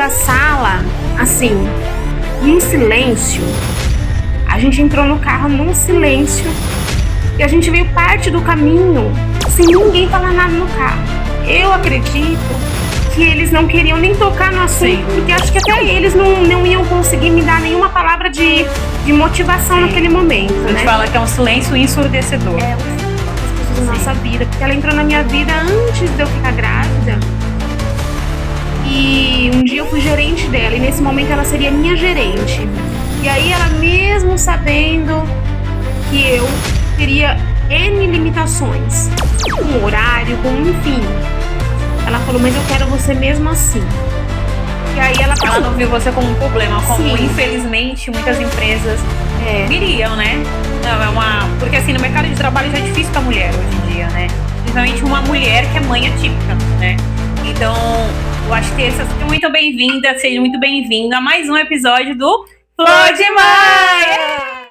da sala, assim, num silêncio. A gente entrou no carro num silêncio e a gente veio parte do caminho sem ninguém falar nada no carro. Eu acredito que eles não queriam nem tocar no assunto, porque acho que até eles não iam conseguir me dar nenhuma palavra de motivação naquele momento. A gente fala que é um silêncio ensurdecedor. É, as coisas da nossa vida, porque ela entrou na minha vida antes de eu ficar grávida. E um dia eu fui gerente dela, e nesse momento ela seria minha gerente. E aí ela, mesmo sabendo que eu teria N limitações, com horário, com enfim, ela falou, mas eu quero você mesmo assim. E aí ela não viu você como um problema, como Sim. Infelizmente muitas empresas viriam, né? Não, porque assim, no mercado de trabalho já é difícil pra mulher hoje em dia, né? Principalmente uma mulher que é mãe atípica, né? Então, eu acho que seja muito bem-vindo a mais um episódio do Flor de Mãe!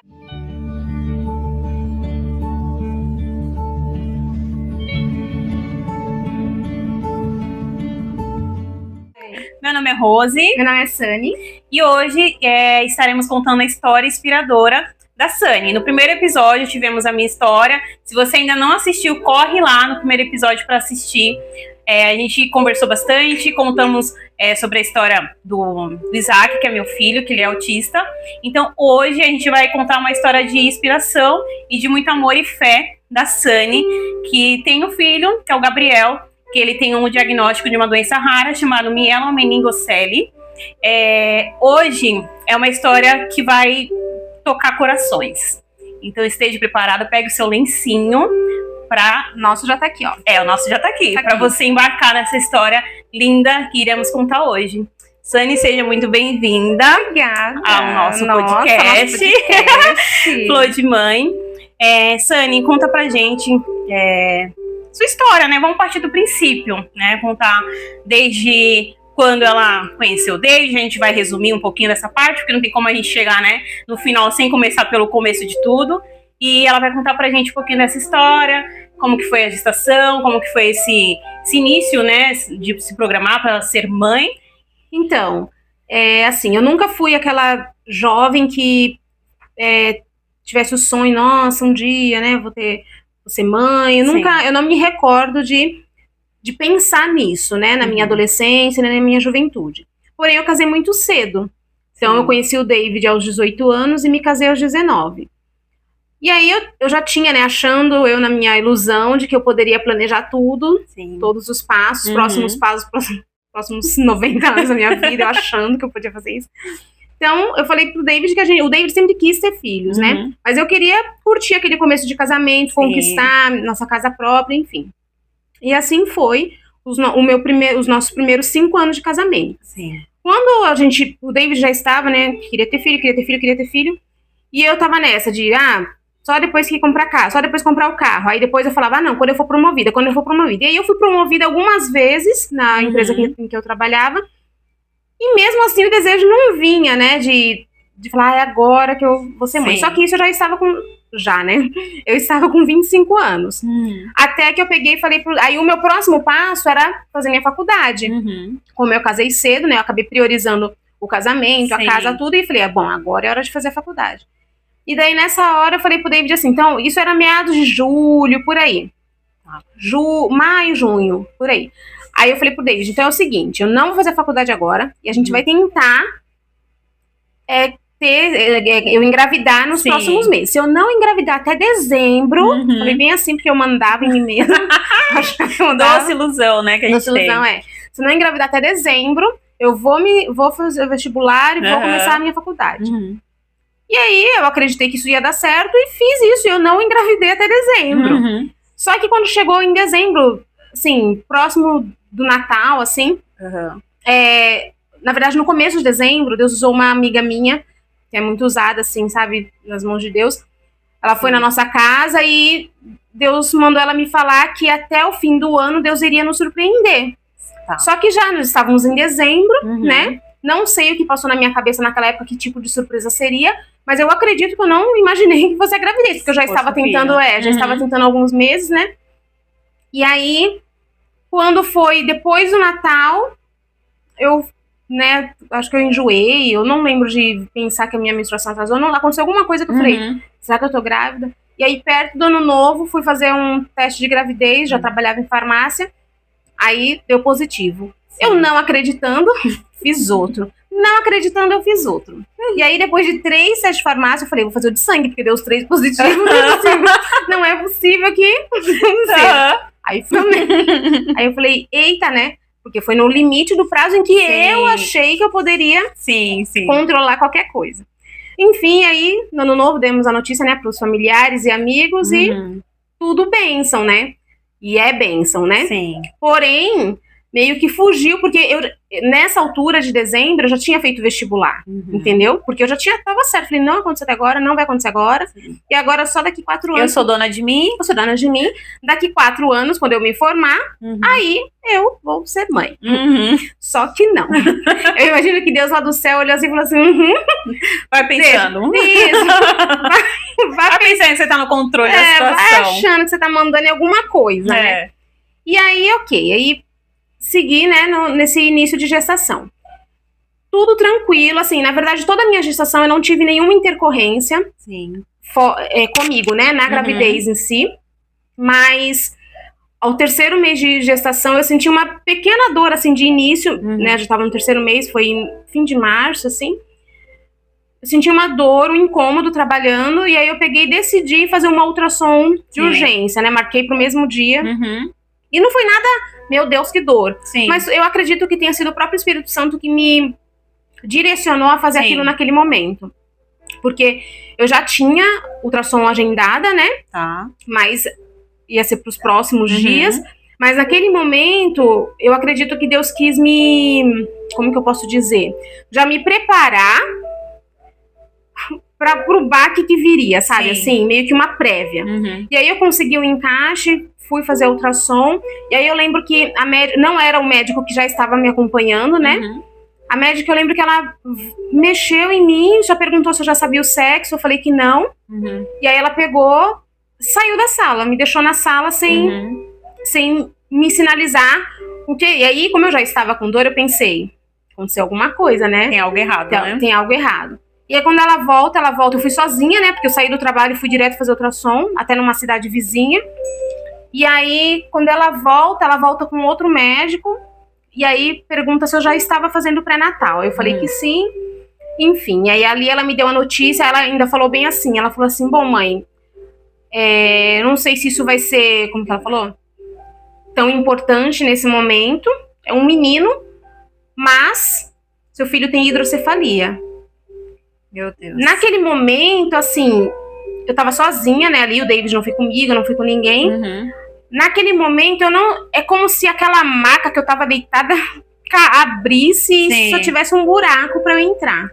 Meu nome é Rose. Meu nome é Sani. E hoje estaremos contando a história inspiradora da Sani. No primeiro episódio tivemos a minha história. Se você ainda não assistiu, corre lá no primeiro episódio para assistir. A gente conversou bastante, contamos sobre a história do Isaac, que é meu filho, que ele é autista. Então hoje a gente vai contar uma história de inspiração e de muito amor e fé da Sani, que tem um filho, que é o Gabriel, que ele tem um diagnóstico de uma doença rara chamada mielomeningocele. Hoje é uma história que vai tocar corações. Então esteja preparado, pegue o seu lencinho para... O nosso já tá aqui, ó. O nosso já tá aqui. Para você embarcar nessa história linda que iremos contar hoje. Sani, seja muito bem-vinda. Obrigada. Ao nosso podcast. Flor de Mãe. Sani, conta pra gente... sua história, né? Vamos partir do princípio, né? Contar desde quando ela conheceu o David. A gente vai resumir um pouquinho dessa parte, porque não tem como a gente chegar, né, no final sem começar pelo começo de tudo. E ela vai contar pra gente um pouquinho dessa história, como que foi a gestação, como que foi esse início, né, de se programar para ser mãe. Então, assim, eu nunca fui aquela jovem que tivesse o sonho, nossa, um dia, né, vou ser mãe. Eu não me recordo de pensar nisso, né, na minha adolescência, né, na minha juventude. Porém, eu casei muito cedo. Então, eu conheci o David aos 18 anos e me casei aos 19. E aí, eu já tinha, né, achando, eu na minha ilusão de que eu poderia planejar tudo, todos os passos, próximos passos, próximos 90 anos da minha vida, eu achando que eu podia fazer isso. Então, eu falei pro David que o David sempre quis ter filhos, né? Mas eu queria curtir aquele começo de casamento, conquistar nossa casa própria, enfim. E assim foi os nossos primeiros 5 anos de casamento. Quando o David já estava, né? Queria ter filho. E eu tava nessa de, só depois que comprar casa, só depois comprar o carro. Aí depois eu falava, não, quando eu for promovida. E aí eu fui promovida algumas vezes na empresa em que eu trabalhava. E mesmo assim o desejo não vinha, né, de falar, é agora que eu vou ser mãe. Só que isso eu já estava eu estava com 25 anos. Até que eu peguei e falei, aí o meu próximo passo era fazer minha faculdade. Como eu casei cedo, né, eu acabei priorizando o casamento, a casa, tudo, e falei, bom, agora é hora de fazer a faculdade. E daí nessa hora eu falei pro David assim, então, isso era meados de julho, por aí. Maio, junho, por aí. Aí eu falei pro David, então é o seguinte, eu não vou fazer a faculdade agora, e a gente vai tentar eu engravidar nos próximos meses. Se eu não engravidar até dezembro, falei bem assim, porque eu mandava em mim mesma. Doce ilusão, né, que a gente tem. Se eu não engravidar até dezembro, eu vou fazer o vestibular e vou começar a minha faculdade. E aí eu acreditei que isso ia dar certo e fiz isso, e eu não engravidei até dezembro. Só que quando chegou em dezembro, assim, próximo do Natal, assim, na verdade, no começo de dezembro, Deus usou uma amiga minha, que é muito usada, assim, sabe, nas mãos de Deus. Ela foi na nossa casa e Deus mandou ela me falar que até o fim do ano Deus iria nos surpreender. Só que já nós estávamos em dezembro, né? Não sei o que passou na minha cabeça naquela época, que tipo de surpresa seria, mas eu acredito que eu não imaginei que fosse a gravidez, porque eu já estava tentando, já estava tentando há alguns meses, né? E aí, quando foi depois do Natal, eu né, acho que eu enjoei, eu não lembro de pensar que a minha menstruação atrasou, não, aconteceu alguma coisa que eu falei, será que eu tô grávida? E aí, perto do ano novo, fui fazer um teste de gravidez, já trabalhava em farmácia, aí deu positivo. Eu não acreditando, fiz outro. Não acreditando, eu fiz outro. E aí, depois de 3 testes de farmácia, eu falei, vou fazer o de sangue, porque deu os 3 positivos. Não é possível que não seja. Aí eu falei, eita, né? Porque foi no limite do prazo em que eu achei que eu poderia controlar qualquer coisa. Enfim, aí, no ano novo, demos a notícia, né, para os familiares e amigos e tudo bênção, né? E é bênção, né? Sim. Porém, meio que fugiu, porque eu, nessa altura de dezembro, eu já tinha feito vestibular, entendeu? Porque eu já tava certo, falei, não aconteceu até agora, não vai acontecer agora, e agora só daqui 4 anos. Eu sou dona de mim. Eu sou dona de mim, daqui 4 anos, quando eu me formar, aí eu vou ser mãe. Só que não. Eu imagino que Deus lá do céu olhou assim e falou assim, vai pensando. Isso. Vai pensando que você tá no controle da situação. Vai achando que você tá mandando em alguma coisa, né? E aí, ok, aí segui, né, nesse início de gestação. Tudo tranquilo, assim, na verdade, toda a minha gestação eu não tive nenhuma intercorrência comigo, né, na gravidez em si, mas ao 3º mês de gestação eu senti uma pequena dor, assim, de início, né, já tava no 3º mês, foi em fim de março, assim, eu senti uma dor, um incômodo trabalhando, e aí eu peguei e decidi fazer uma ultrassom de urgência, né, marquei pro mesmo dia, e não foi nada, meu Deus, que dor. Mas eu acredito que tenha sido o próprio Espírito Santo que me direcionou a fazer aquilo naquele momento. Porque eu já tinha ultrassom agendada, né? Mas ia ser pros próximos dias. Mas naquele momento, eu acredito que Deus quis me... Como que eu posso dizer? Já me preparar pro baque que viria, sabe? Assim, meio que uma prévia. E aí eu consegui o encaixe, fui fazer ultrassom, e aí eu lembro que a médica, não era o médico que já estava me acompanhando, né? A médica, eu lembro que ela mexeu em mim, já perguntou se eu já sabia o sexo, eu falei que não. E aí ela pegou, saiu da sala, me deixou na sala sem me sinalizar o quê? E aí, como eu já estava com dor, eu pensei, aconteceu alguma coisa, né? Tem algo errado, né? Tem algo errado. E aí, quando ela volta, eu fui sozinha, né? Porque eu saí do trabalho e fui direto fazer ultrassom, até numa cidade vizinha. E aí, quando ela volta com outro médico, e aí pergunta se eu já estava fazendo pré-natal. Eu falei que sim, enfim. E aí, ali ela me deu a notícia, ela ainda falou bem assim, ela falou assim, bom, mãe, não sei se isso vai ser, como que ela falou? Tão importante nesse momento, é um menino, mas seu filho tem hidrocefalia. Meu Deus. Naquele momento, assim, eu tava sozinha, né, ali, o David não foi comigo, eu não fui com ninguém. Naquele momento, é como se aquela maca que eu tava deitada abrisse e só tivesse um buraco pra eu entrar.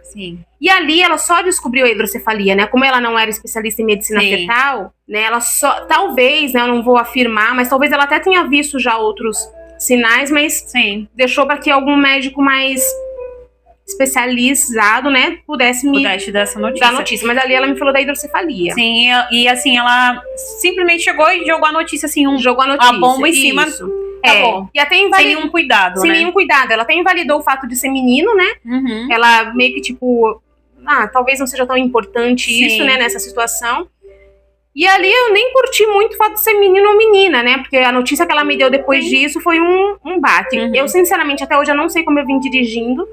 E ali ela só descobriu a hidrocefalia, né? Como ela não era especialista em medicina fetal, né? Ela só, talvez, né? Eu não vou afirmar, mas talvez ela até tenha visto já outros sinais, mas deixou para que algum médico mais especializado, né, pudesse dar essa notícia. Mas ali ela me falou da hidrocefalia. Sim, e assim, ela simplesmente chegou e jogou a notícia, assim, a bomba em cima. Acabou. E até sem nenhum cuidado, Sem nenhum cuidado. Ela até invalidou o fato de ser menino, né? Ela meio que, tipo, talvez não seja tão importante isso, né, nessa situação. E ali eu nem curti muito o fato de ser menino ou menina, né? Porque a notícia que ela me deu depois disso foi um baque. Eu, sinceramente, até hoje eu não sei como eu vim dirigindo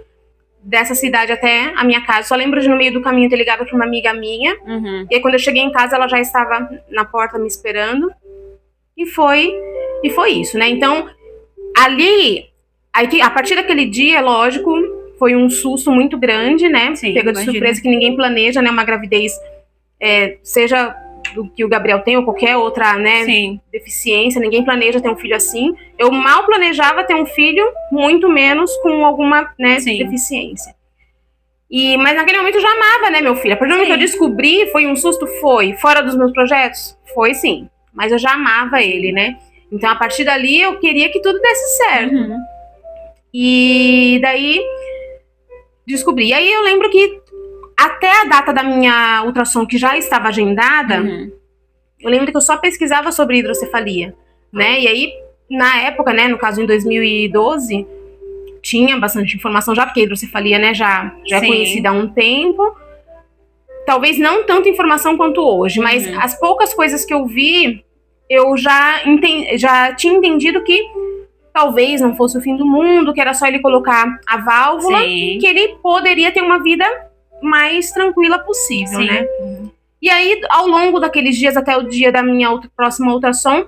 dessa cidade até a minha casa. Só lembro de no meio do caminho ter ligado pra uma amiga minha. E aí quando eu cheguei em casa, ela já estava na porta me esperando. E foi isso, né? Então, ali, a partir daquele dia, lógico, foi um susto muito grande, né? Pega de surpresa que ninguém planeja, né? Uma gravidez, seja do que o Gabriel tem ou qualquer outra, né, deficiência, ninguém planeja ter um filho assim. Eu mal planejava ter um filho, muito menos com alguma, né, deficiência. Mas naquele momento eu já amava, né, meu filho. A partir do momento que eu descobri, foi um susto? Foi. Fora dos meus projetos? Foi sim. Mas eu já amava ele, né? Então, a partir dali, eu queria que tudo desse certo. E daí, descobri. E aí, eu lembro que até a data da minha ultrassom, que já estava agendada, eu lembro que eu só pesquisava sobre hidrocefalia, né? E aí, na época, né, no caso em 2012, tinha bastante informação já, porque a hidrocefalia, né, já é Sim. conhecida há um tempo. Talvez não tanta informação quanto hoje, mas as poucas coisas que eu vi, eu já tinha entendido que talvez não fosse o fim do mundo, que era só ele colocar a válvula, Sim. que ele poderia ter uma vida mais tranquila possível, Sim. né? E aí, ao longo daqueles dias, até o dia da minha próxima ultrassom,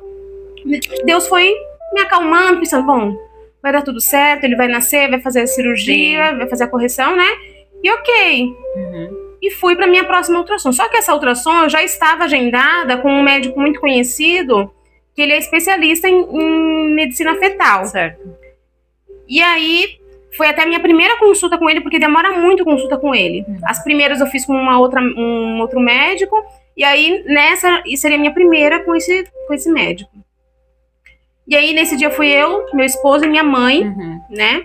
Deus foi me acalmando, pensando, bom, vai dar tudo certo, ele vai nascer, vai fazer a cirurgia, vai fazer a correção, né? E ok. E fui para minha próxima ultrassom. Só que essa ultrassom eu já estava agendada com um médico muito conhecido, que ele é especialista em medicina fetal. Certo. E aí foi até a minha primeira consulta com ele, porque demora muito consulta com ele. As primeiras eu fiz com um outro médico, e aí nessa seria a minha primeira com esse médico. E aí nesse dia fui eu, meu esposo e minha mãe, né?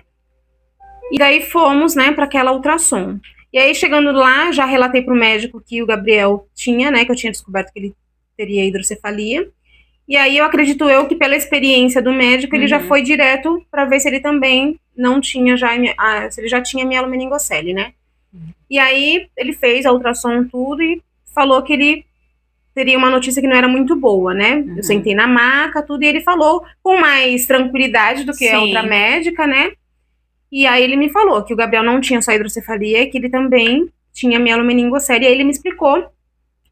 E daí fomos, né, para aquela ultrassom. E aí, chegando lá, já relatei pro médico que o Gabriel tinha, né, que eu tinha descoberto que ele teria hidrocefalia. E aí, eu acredito que pela experiência do médico, ele já foi direto para ver se ele também não tinha se ele já tinha mielomeningocele, né? E aí, ele fez a ultrassom tudo e falou que ele teria uma notícia que não era muito boa, né? Eu sentei na maca, tudo, e ele falou com mais tranquilidade do que a outra médica, né? E aí ele me falou que o Gabriel não tinha só hidrocefalia, que ele também tinha mielomeningocele. E aí ele me explicou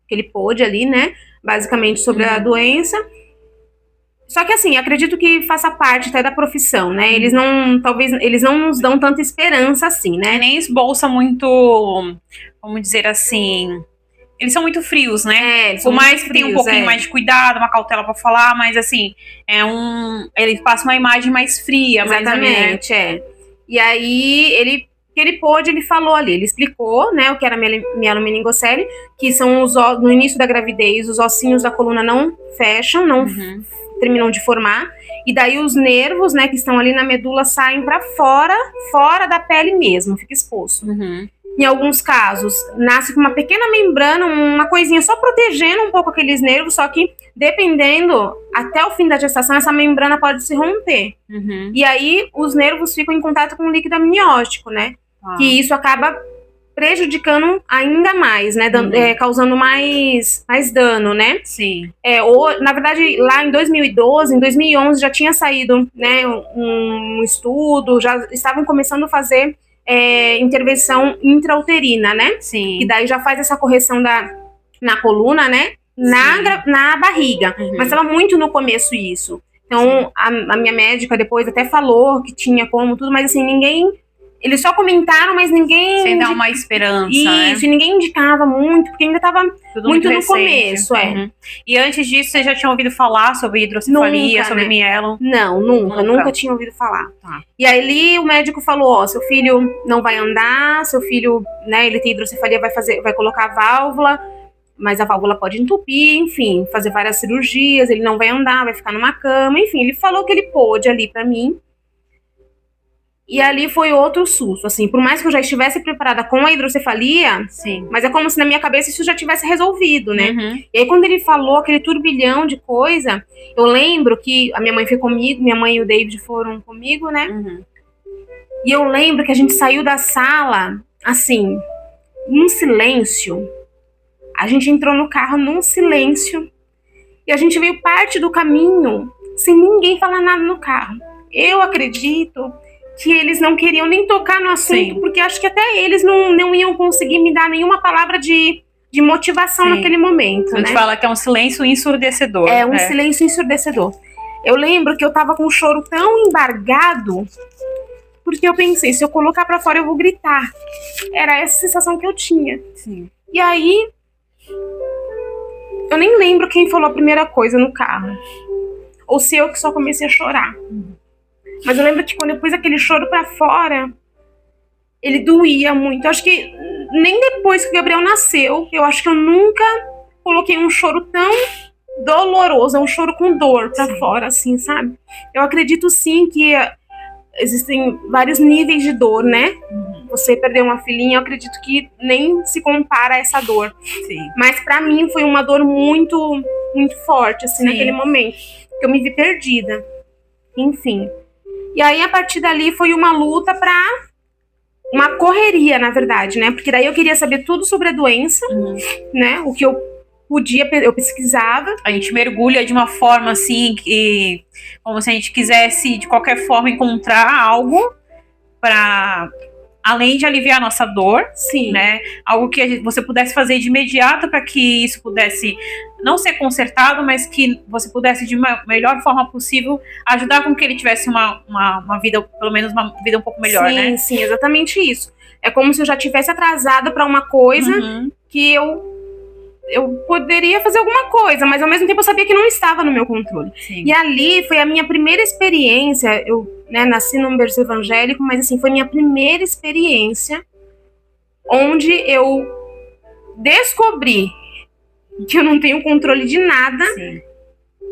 que ele pôde ali, né, basicamente sobre a doença. Só que assim, acredito que faça parte até da profissão, né? Talvez eles não nos dão tanta esperança assim, né? Nem esbolsa muito, vamos dizer assim, eles são muito frios, né? Por mais que tenha um pouquinho mais de cuidado, uma cautela pra falar, mas assim, eles passam uma imagem mais fria. Exatamente, E aí, ele pôde, ele falou ali, ele explicou, né, o que era mielomeningocele, que são no início da gravidez, os ossinhos da coluna não fecham, não terminam de formar, e daí os nervos, né, que estão ali na medula saem pra fora da pele mesmo, fica exposto. Em alguns casos, nasce com uma pequena membrana, uma coisinha só protegendo um pouco aqueles nervos, só que dependendo, até o fim da gestação, essa membrana pode se romper. E aí, os nervos ficam em contato com o líquido amniótico, né? Que isso acaba prejudicando ainda mais, né? Causando mais dano, né? Sim. Na verdade, lá em 2012, em 2011, já tinha saído, né, um estudo, já estavam começando a fazer intervenção intrauterina, né? Sim. Que daí já faz essa correção na coluna, né? Na barriga. Mas estava muito no começo isso. Então, a minha médica depois até falou que tinha como tudo, mas assim, eles só comentaram, mas ninguém... Sem dar uma esperança, Isso, e ninguém indicava muito, porque ainda estava muito no começo, E antes disso, você já tinha ouvido falar sobre hidrocefalia, Nunca, sobre né? mielo? Não, nunca tinha ouvido falar. E aí ali o médico falou, seu filho não vai andar, seu filho, né, ele tem hidrocefalia, vai colocar a válvula, mas a válvula pode entupir, enfim, fazer várias cirurgias, ele não vai andar, vai ficar numa cama, enfim, ele falou que ele pôde ali pra mim. E ali foi outro susto, assim, por mais que eu já estivesse preparada com a hidrocefalia, mas é como se na minha cabeça isso já tivesse resolvido, né? E aí quando ele falou aquele turbilhão de coisa, eu lembro que a minha mãe foi comigo, minha mãe e o David foram comigo, né? E eu lembro que a gente saiu da sala, assim, num silêncio. A gente entrou no carro num silêncio e a gente veio parte do caminho sem ninguém falar nada no carro. Eu acredito que eles não queriam nem tocar no assunto, porque acho que até eles não iam conseguir me dar nenhuma palavra de motivação naquele momento, A gente né? fala que é um silêncio ensurdecedor. É um silêncio ensurdecedor. Eu lembro que eu tava com um choro tão embargado, porque eu pensei, se eu colocar pra fora eu vou gritar. Era essa sensação que eu tinha. E aí, eu nem lembro quem falou a primeira coisa no carro. Ou se eu que só comecei a chorar. Mas eu lembro que quando eu pus aquele choro pra fora, ele doía muito. Eu acho que nem depois que o Gabriel nasceu, eu acho que eu nunca coloquei um choro tão doloroso, um choro com dor pra fora, assim, sabe? Eu acredito sim que existem vários níveis de dor, né? Você perder uma filhinha, eu acredito que nem se compara a essa dor. Mas pra mim foi uma dor muito, muito forte, assim, naquele momento. Que eu me vi perdida. Enfim. E aí, a partir dali, foi uma luta uma correria, na verdade, né? Porque daí eu queria saber tudo sobre a doença, né? O que eu podia, eu pesquisava. A gente mergulha de uma forma assim, que, como se a gente quisesse, de qualquer forma, encontrar algo para, além de aliviar a nossa dor, Sim, né? Algo que você pudesse fazer de imediato para que isso pudesse não ser consertado, mas que você pudesse, de uma melhor forma possível, ajudar com que ele tivesse uma vida, pelo menos uma vida um pouco melhor, sim, né? Sim, exatamente isso. É como se eu já tivesse atrasada para uma coisa que eu poderia fazer alguma coisa, mas ao mesmo tempo eu sabia que não estava no meu controle. Sim. E ali foi a minha primeira experiência. Eu, né, nasci num berço evangélico, mas assim, foi minha primeira experiência onde eu descobri que eu não tenho controle de nada. Sim.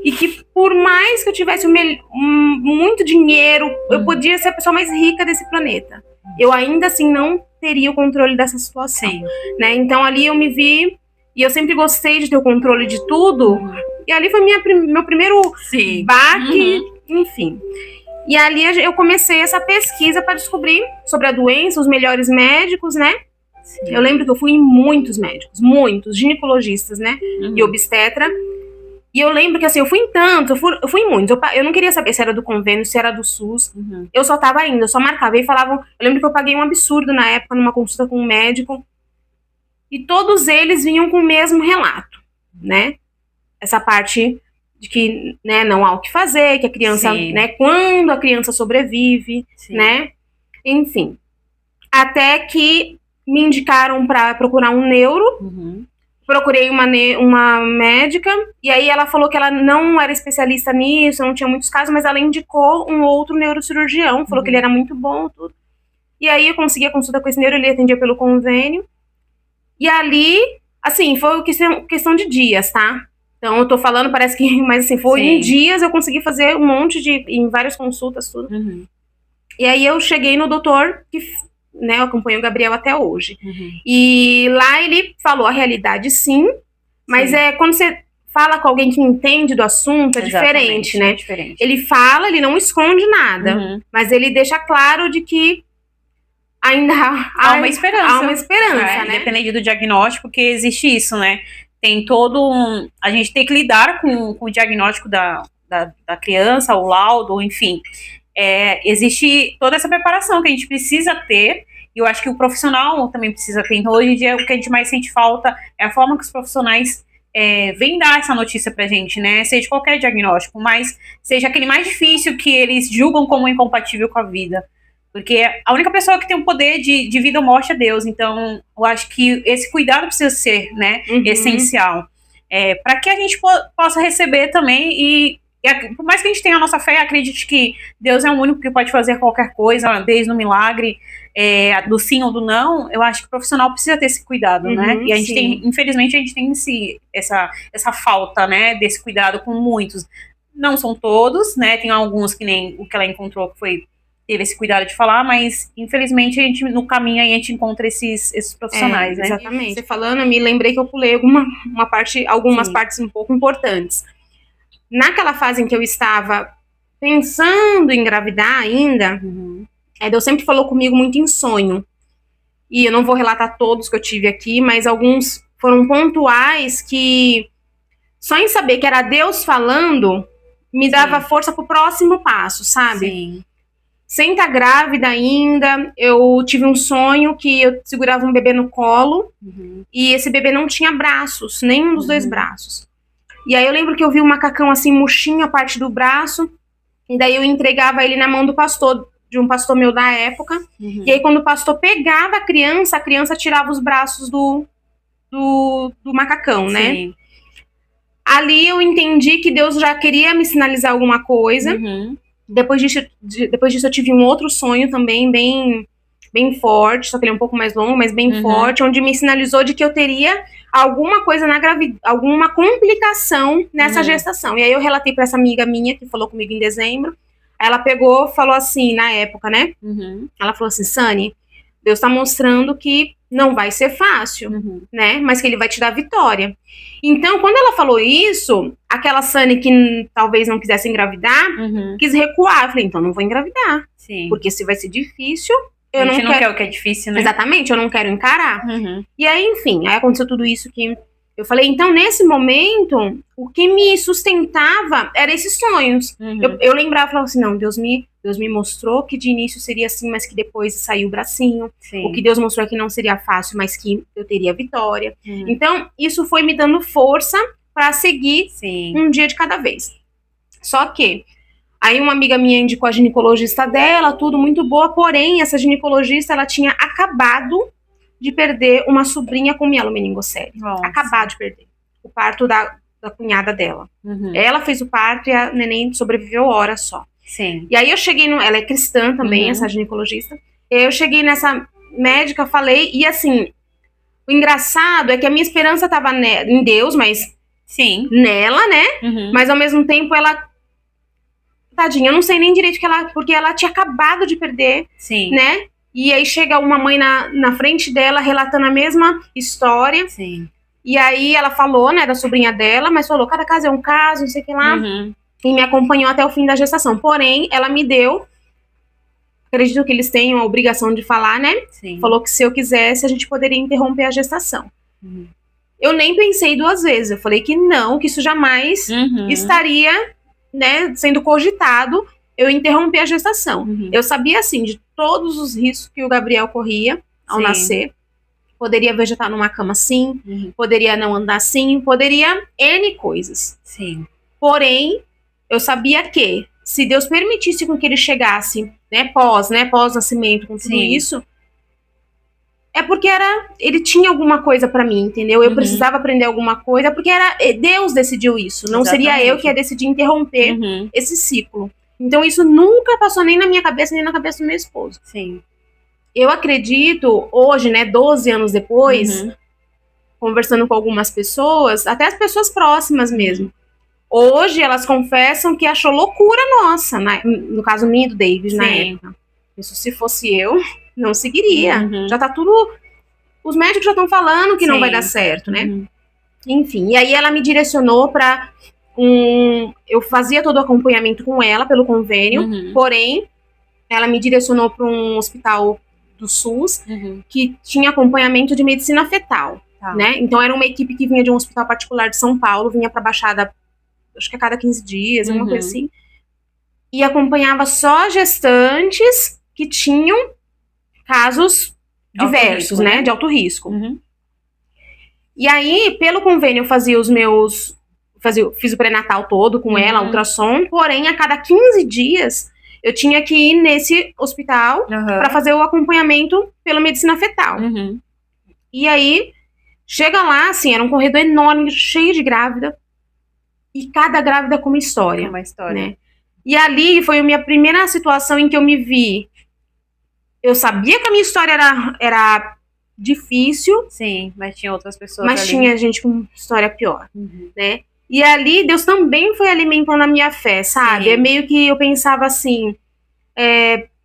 E que por mais que eu tivesse muito dinheiro, eu podia ser a pessoa mais rica desse planeta, eu ainda assim não teria o controle dessa situação. Sim. Né? Então ali eu me vi, e eu sempre gostei de ter o controle de tudo, e ali foi meu primeiro baque, enfim. E ali eu comecei essa pesquisa para descobrir sobre a doença, os melhores médicos, né? Sim. Eu lembro que eu fui em muitos médicos, muitos ginecologistas, né? E obstetra. E eu lembro que assim, eu fui em tantos, eu fui em muitos. Eu não queria saber se era do convênio, se era do SUS. Eu só tava indo, eu só marcava. E falavam. Eu lembro que eu paguei um absurdo na época, numa consulta com um médico. E todos eles vinham com o mesmo relato, né? Essa parte de que, né, não há o que fazer, que a criança, né, quando a criança sobrevive, né? Enfim. Até que me indicaram para procurar um neuro. Procurei uma médica, e aí ela falou que ela não era especialista nisso, não tinha muitos casos, mas ela indicou um outro neurocirurgião, falou que ele era muito bom, tudo. E aí eu consegui a consulta com esse neuro, ele atendia pelo convênio. E ali, assim, foi questão de dias, tá? Então eu tô falando, parece que, mas assim, foi em dias eu consegui fazer um monte em várias consultas, tudo. E aí eu cheguei no doutor que, né, eu acompanho o Gabriel até hoje. E lá ele falou a realidade, sim, mas é quando você fala com alguém que entende do assunto, é diferente, né? Ele fala, ele não esconde nada, mas ele deixa claro de que ainda há uma esperança. Há uma esperança, né? Independente do diagnóstico, porque existe isso, né? Tem todo a gente tem que lidar com o diagnóstico da criança, o laudo, enfim. Existe toda essa preparação que a gente precisa ter, e eu acho que o profissional também precisa ter. Então, hoje em dia, o que a gente mais sente falta é a forma que os profissionais vêm dar essa notícia pra gente, né? Seja qualquer diagnóstico, mas seja aquele mais difícil que eles julgam como incompatível com a vida. Porque a única pessoa que tem o poder de vida ou morte é Deus. Então, eu acho que esse cuidado precisa ser, né, essencial. Para que a gente possa receber também e por mais que a gente tenha a nossa fé, acredite que Deus é o único que pode fazer qualquer coisa, desde o milagre, do sim ou do não. Eu acho que o profissional precisa ter esse cuidado, né? E a gente tem, infelizmente, a gente tem essa falta, né, desse cuidado com muitos. Não são todos, né? Tem alguns que nem o que ela encontrou que teve esse cuidado de falar, mas infelizmente a gente no caminho aí a gente encontra esses profissionais, né? Exatamente. Você falando, eu me lembrei que eu pulei algumas partes um pouco importantes. Naquela fase em que eu estava pensando em engravidar ainda, Deus sempre falou comigo muito em sonho. E eu não vou relatar todos que eu tive aqui, mas alguns foram pontuais que só em saber que era Deus falando me dava força pro próximo passo, sabe? Sim. Sem estar grávida ainda, eu tive um sonho que eu segurava um bebê no colo e esse bebê não tinha braços, nenhum dos dois braços. E aí eu lembro que eu vi um macacão assim, murchinho a parte do braço, e daí eu entregava ele na mão do pastor, de um pastor meu da época, e aí quando o pastor pegava a criança tirava os braços do macacão, né? Sim. Ali eu entendi que Deus já queria me sinalizar alguma coisa. Depois disso eu tive um outro sonho também bem forte, só que ele é um pouco mais longo, mas bem forte, onde me sinalizou de que eu teria alguma coisa na gravidez, alguma complicação nessa gestação. E aí eu relatei para essa amiga minha, que falou comigo em dezembro. Aí ela pegou, falou assim, na época, né? Ela falou assim, Sani, Deus tá mostrando que não vai ser fácil, né? Mas que ele vai te dar vitória. Então, quando ela falou isso, aquela Sunny que talvez não quisesse engravidar, quis recuar. Eu falei, então não vou engravidar. Sim. Porque se vai ser difícil, eu a gente não quero... quer o que é difícil, né? Exatamente, eu não quero encarar. E aí, enfim, aí aconteceu tudo isso que eu falei. Então, nesse momento, o que me sustentava eram esses sonhos. Eu lembrava, falava assim, não, Deus me mostrou que de início seria assim, mas que depois saiu o bracinho. Sim. O que Deus mostrou é que não seria fácil, mas que eu teria vitória. Então, isso foi me dando força para seguir um dia de cada vez. Só que aí uma amiga minha indicou a ginecologista dela, tudo muito boa, porém, essa ginecologista, ela tinha acabado de perder uma sobrinha com mielomeningocele. Acabado de perder. O parto da cunhada dela. Ela fez o parto e a neném sobreviveu horas só. Sim. E aí eu cheguei, ela é cristã também, essa ginecologista. Eu cheguei nessa médica, falei, e assim, o engraçado é que a minha esperança tava em Deus, mas nela, né? Mas ao mesmo tempo ela... Tadinha, eu não sei nem direito porque ela tinha acabado de perder, né? E aí chega uma mãe na frente dela relatando a mesma história. E aí ela falou, né, da sobrinha dela, mas falou, cada caso é um caso, não sei o que lá. E me acompanhou até o fim da gestação. Porém, ela me deu, acredito que eles tenham a obrigação de falar, né? Falou que se eu quisesse, a gente poderia interromper a gestação. Eu nem pensei duas vezes. Eu falei que não, que isso jamais estaria, né, sendo cogitado eu interromper a gestação. Eu sabia, assim, de todos os riscos que o Gabriel corria ao nascer. Poderia vegetar numa cama sim, poderia não andar sim, poderia N coisas. Porém, eu sabia que se Deus permitisse com que ele chegasse, né, pós-nascimento, com tudo isso, é porque ele tinha alguma coisa pra mim, entendeu? Eu precisava aprender alguma coisa, porque Deus decidiu isso, não seria eu que ia decidir interromper esse ciclo. Então isso nunca passou nem na minha cabeça, nem na cabeça do meu esposo. Eu acredito, hoje, né, 12 anos depois, conversando com algumas pessoas, até as pessoas próximas mesmo, hoje elas confessam que achou loucura nossa, no caso minha e do David, na época. Isso se fosse eu, não seguiria. Já tá tudo... Os médicos já estão falando que não vai dar certo, né? Enfim, e aí ela me direcionou pra eu fazia todo o acompanhamento com ela pelo convênio, porém, ela me direcionou para um hospital do SUS que tinha acompanhamento de medicina fetal, né? Então era uma equipe que vinha de um hospital particular de São Paulo, vinha pra Baixada, acho que a cada 15 dias, alguma coisa assim, e acompanhava só gestantes que tinham casos diversos, né? De alto risco. E aí, pelo convênio, eu fazia fiz o pré-natal todo com ela, ultrassom, porém, a cada 15 dias, eu tinha que ir nesse hospital pra fazer o acompanhamento pela medicina fetal. E aí, chega lá, assim, era um corredor enorme, cheio de grávida, e cada grávida com uma história. Né? E ali foi a minha primeira situação em que eu me vi. Eu sabia que a minha história era difícil. Mas tinha outras pessoas mas ali. Tinha gente com história pior, né? E ali, Deus também foi alimentando a minha fé, sabe? É meio que eu pensava assim,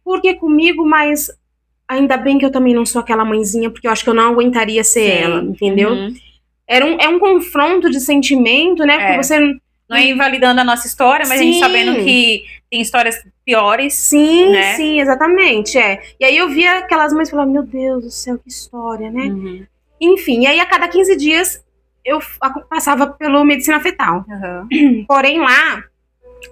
por que comigo, mas ainda bem que eu também não sou aquela mãezinha, porque eu acho que eu não aguentaria ser ela, entendeu? É um confronto de sentimento, né? Porque você... Não é invalidando a nossa história, mas a gente sabendo que tem histórias piores. Sim, exatamente, E aí eu via aquelas mães e falava, meu Deus do céu, que história, né? Enfim, e aí a cada 15 dias eu passava pela medicina fetal. Porém lá,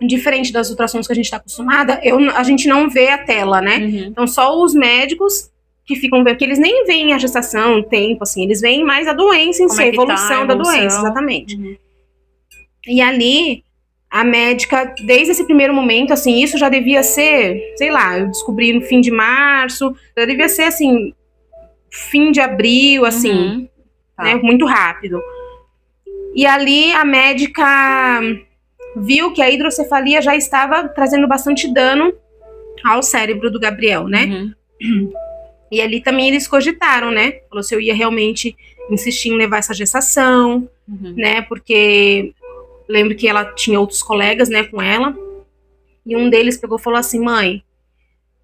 diferente das ultrassons que a gente tá acostumada, a gente não vê a tela, né? Então só os médicos que ficam vendo, porque eles nem veem a gestação, o tempo, assim, eles veem mais a doença em si, a evolução da doença, exatamente. E ali, a médica, desde esse primeiro momento, assim, isso já devia ser, sei lá, eu descobri no fim de março, já devia ser, assim, fim de abril, assim, né, muito rápido. E ali, a médica viu que a hidrocefalia já estava trazendo bastante dano ao cérebro do Gabriel, né? E ali também eles cogitaram, né? Falou se eu ia realmente insistir em levar essa gestação, né? Porque... Lembro que ela tinha outros colegas, né, com ela. E um deles pegou e falou assim, mãe,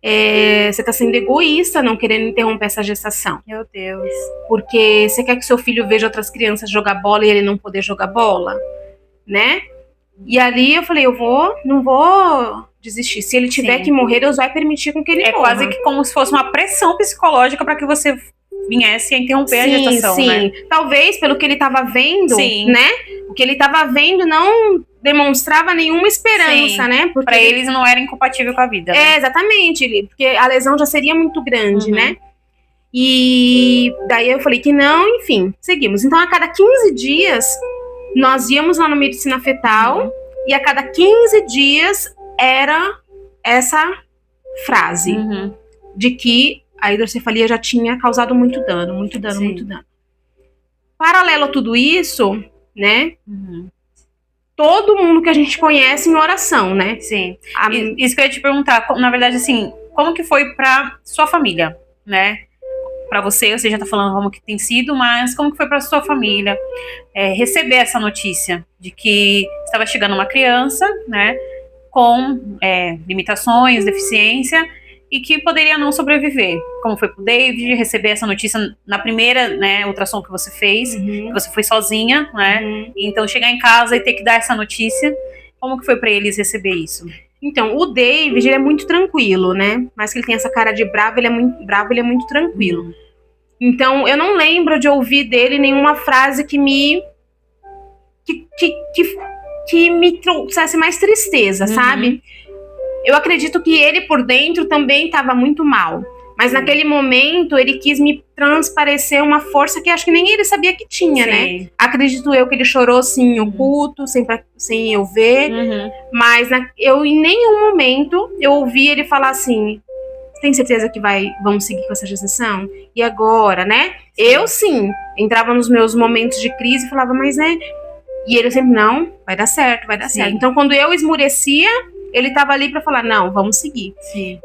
você tá sendo egoísta não querendo interromper essa gestação. Meu Deus. Porque você quer que seu filho veja outras crianças jogar bola e ele não poder jogar bola, né? E ali eu falei, não vou desistir. Se ele tiver que morrer, Deus vai permitir com que ele morra. É quase que como se fosse uma pressão psicológica para que você viesse a interromper a gestação, né? Talvez pelo que ele estava vendo, né? O que ele estava vendo não demonstrava nenhuma esperança, né? Porque para eles não era incompatível com a vida. Né? Exatamente, porque a lesão já seria muito grande, né? E daí eu falei que não, enfim, seguimos. Então a cada 15 dias nós íamos lá no Medicina Fetal e a cada 15 dias era essa frase de que a hidrocefalia já tinha causado muito dano, muito dano, muito dano. Paralelo a tudo isso, né? Todo mundo que a gente conhece em oração, né? Sim. Isso que eu ia te perguntar, na verdade, assim, como que foi pra sua família, né? Pra você já tá falando como que tem sido, mas como que foi pra sua família receber essa notícia de que estava chegando uma criança, né? Com limitações, deficiência, e que poderia não sobreviver. Como foi pro David receber essa notícia na primeira, né, ultrassom que você fez, que você foi sozinha, né? Então chegar em casa e ter que dar essa notícia, como que foi para eles receber isso? Então, o David, ele é muito tranquilo, né? Mas que ele tem essa cara de bravo, ele é muito bravo, ele é muito tranquilo. Então, eu não lembro de ouvir dele nenhuma frase que me trouxesse mais tristeza, sabe? Eu acredito que ele por dentro também estava muito mal. Mas naquele momento ele quis me transparecer uma força que acho que nem ele sabia que tinha, né? Acredito eu que ele chorou assim, oculto, sem eu ver. Mas eu em nenhum momento eu ouvi ele falar assim: tem certeza que vamos seguir com essa gestação? E agora, né? Eu sim, entrava nos meus momentos de crise e falava, mas né? E ele sempre, não, vai dar certo, vai dar certo. Então quando eu esmurecia, ele estava ali para falar, não, vamos seguir.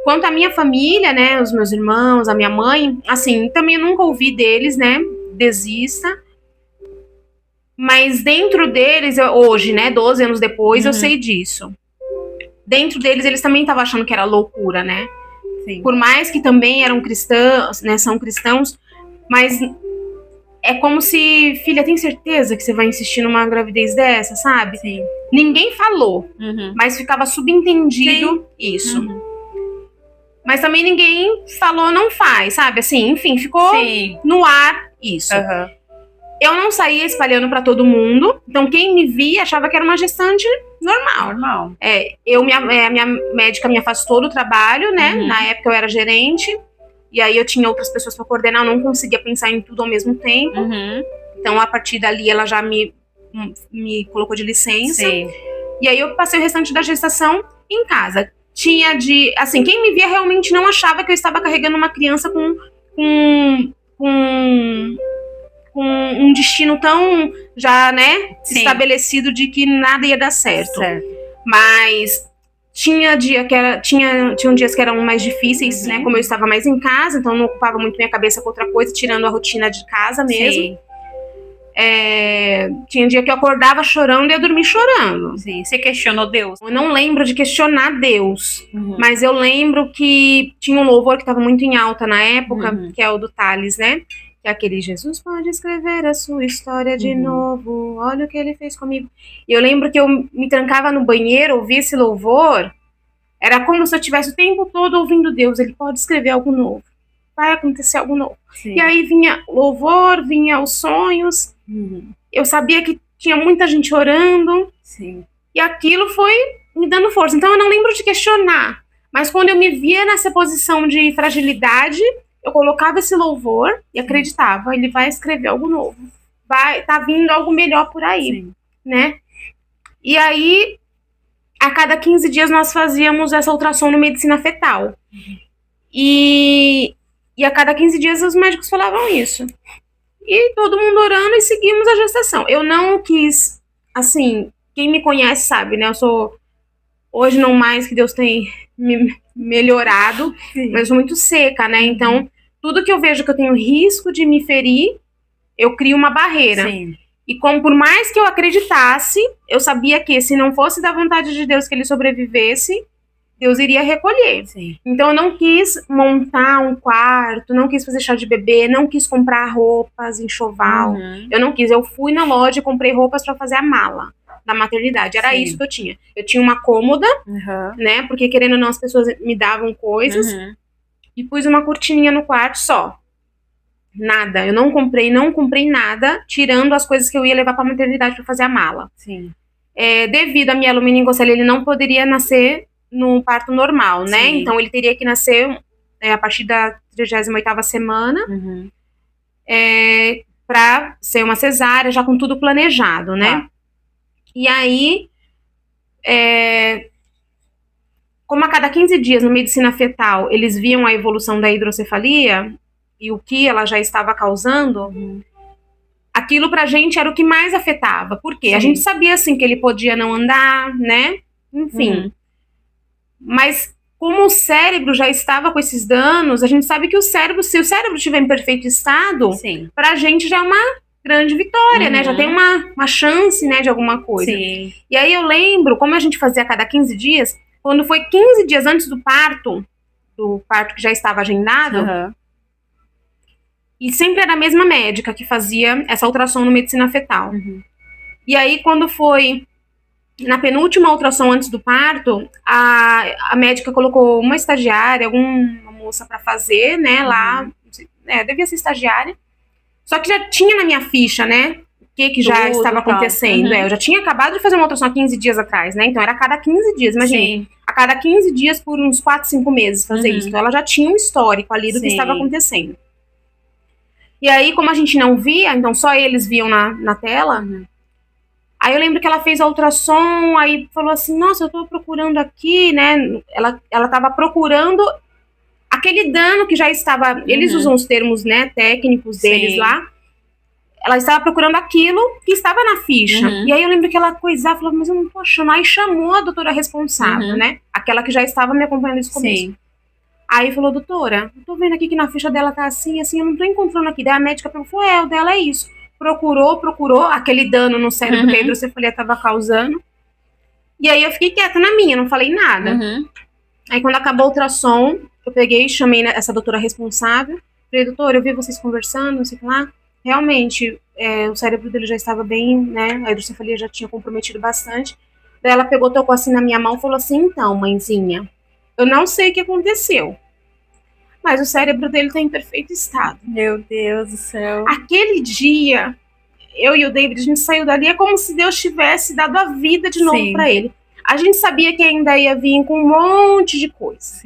Quanto à minha família, né, os meus irmãos, a minha mãe, assim, também eu nunca ouvi deles, né, desista. Mas dentro deles, hoje, né, 12 anos depois, eu sei disso. Dentro deles, eles também estavam achando que era loucura, né? Por mais que também eram cristãos, né, são cristãos, mas é como se, filha, tem certeza que você vai insistir numa gravidez dessa, sabe? Ninguém falou, mas ficava subentendido isso. Mas também ninguém falou, não faz, sabe? Assim, enfim, ficou no ar isso. Eu não saía espalhando pra todo mundo, então quem me via achava que era uma gestante normal. A minha médica me afastou do trabalho, né? Na época eu era gerente. E aí eu tinha outras pessoas para coordenar, eu não conseguia pensar em tudo ao mesmo tempo. Então, a partir dali, ela já me colocou de licença. E aí eu passei o restante da gestação em casa. Assim, quem me via realmente não achava que eu estava carregando uma criança com um destino tão já, né, estabelecido de que nada ia dar certo. Mas tinham dias que eram mais difíceis, né? Como eu estava mais em casa, então não ocupava muito minha cabeça com outra coisa, tirando a rotina de casa mesmo. Tinha dia que eu acordava chorando e ia dormir chorando. Você questionou Deus? Eu não lembro de questionar Deus, mas eu lembro que tinha um louvor que estava muito em alta na época, que é o do Thales, né? Que é aquele Jesus pode escrever a sua história de novo, olha o que ele fez comigo. E eu lembro que eu me trancava no banheiro, ouvia esse louvor, era como se eu tivesse o tempo todo ouvindo Deus, ele pode escrever algo novo, vai acontecer algo novo. E aí vinha o louvor, vinha os sonhos, eu sabia que tinha muita gente orando, e aquilo foi me dando força. Então eu não lembro de questionar, mas quando eu me via nessa posição de fragilidade, eu colocava esse louvor e acreditava, ele vai escrever algo novo. Tá vindo algo melhor por aí, né? E aí, a cada 15 dias nós fazíamos essa ultrassom no Medicina Fetal. E a cada 15 dias os médicos falavam isso. E todo mundo orando e seguimos a gestação. Eu não quis, assim, quem me conhece sabe, né? Eu sou, hoje não mais que Deus tem me melhorado, mas eu sou muito seca, né? Então, tudo que eu vejo que eu tenho risco de me ferir, eu crio uma barreira. E como por mais que eu acreditasse, eu sabia que se não fosse da vontade de Deus que ele sobrevivesse, Deus iria recolher. Sim. Então eu não quis montar um quarto, não quis fazer chá de bebê, não quis comprar roupas, enxoval. Eu não quis. Eu fui na loja e comprei roupas para fazer a mala da maternidade. Era isso que eu tinha. Eu tinha uma cômoda, né? Porque querendo ou não, as pessoas me davam coisas. E pus uma cortininha no quarto só. Nada. Eu não comprei nada, tirando as coisas que eu ia levar pra maternidade para fazer a mala. Sim. Devido à mielomeningocele, ele não poderia nascer no parto normal, né? Sim. Então ele teria que nascer a partir da 38ª semana, pra ser uma cesárea, já com tudo planejado, né? E aí, como a cada 15 dias, no medicina fetal, eles viam a evolução da hidrocefalia e o que ela já estava causando, aquilo pra gente era o que mais afetava. Por quê? A gente sabia, assim, que ele podia não andar, né? Enfim. Mas como o cérebro já estava com esses danos, a gente sabe que o cérebro, se o cérebro estiver em perfeito estado, pra gente já é uma grande vitória, né? Já tem uma chance, né, de alguma coisa. Sim. E aí eu lembro, como a gente fazia a cada 15 dias, quando foi 15 dias antes do parto que já estava agendado, e sempre era a mesma médica que fazia essa ultrassom no medicina fetal. E aí, quando foi na penúltima ultrassom antes do parto, a médica colocou uma estagiária, uma moça pra fazer, né, lá, devia ser estagiária, só que já tinha na minha ficha, né, o que já estava acontecendo. Eu já tinha acabado de fazer uma ultrassom há 15 dias atrás, né, então era a cada 15 dias, imagina, a cada 15 dias por uns 4, 5 meses fazer isso, então ela já tinha um histórico ali do que estava acontecendo. E aí, como a gente não via, então só eles viam na tela, aí eu lembro que ela fez a ultrassom, aí falou assim, nossa, eu tô procurando aqui, né, ela tava procurando aquele dano que já estava, eles usam os termos, né, técnicos deles lá, ela estava procurando aquilo que estava na ficha. E aí eu lembro que ela coisava, falou, mas eu não tô achando, aí chamou a doutora responsável, né, aquela que já estava me acompanhando desde o começo. Aí falou, doutora, eu tô vendo aqui que na ficha dela tá assim, eu não tô encontrando aqui. Daí a médica falou, o dela é isso. Procurou aquele dano no cérebro que a hidrocefalia tava causando. E aí eu fiquei quieta na minha, não falei nada. Aí quando acabou o ultrassom, eu peguei, chamei essa doutora responsável. Falei, doutora, eu vi vocês conversando, não sei o que lá. Realmente, o cérebro dele já estava bem, né, a hidrocefalia já tinha comprometido bastante. Daí ela pegou, tocou assim na minha mão e falou assim, então, mãezinha, eu não sei o que aconteceu, mas o cérebro dele tá em perfeito estado. Meu Deus do céu. Aquele dia, eu e o David, a gente saiu dali, é como se Deus tivesse dado a vida de novo pra ele. A gente sabia que ainda ia vir com um monte de coisa.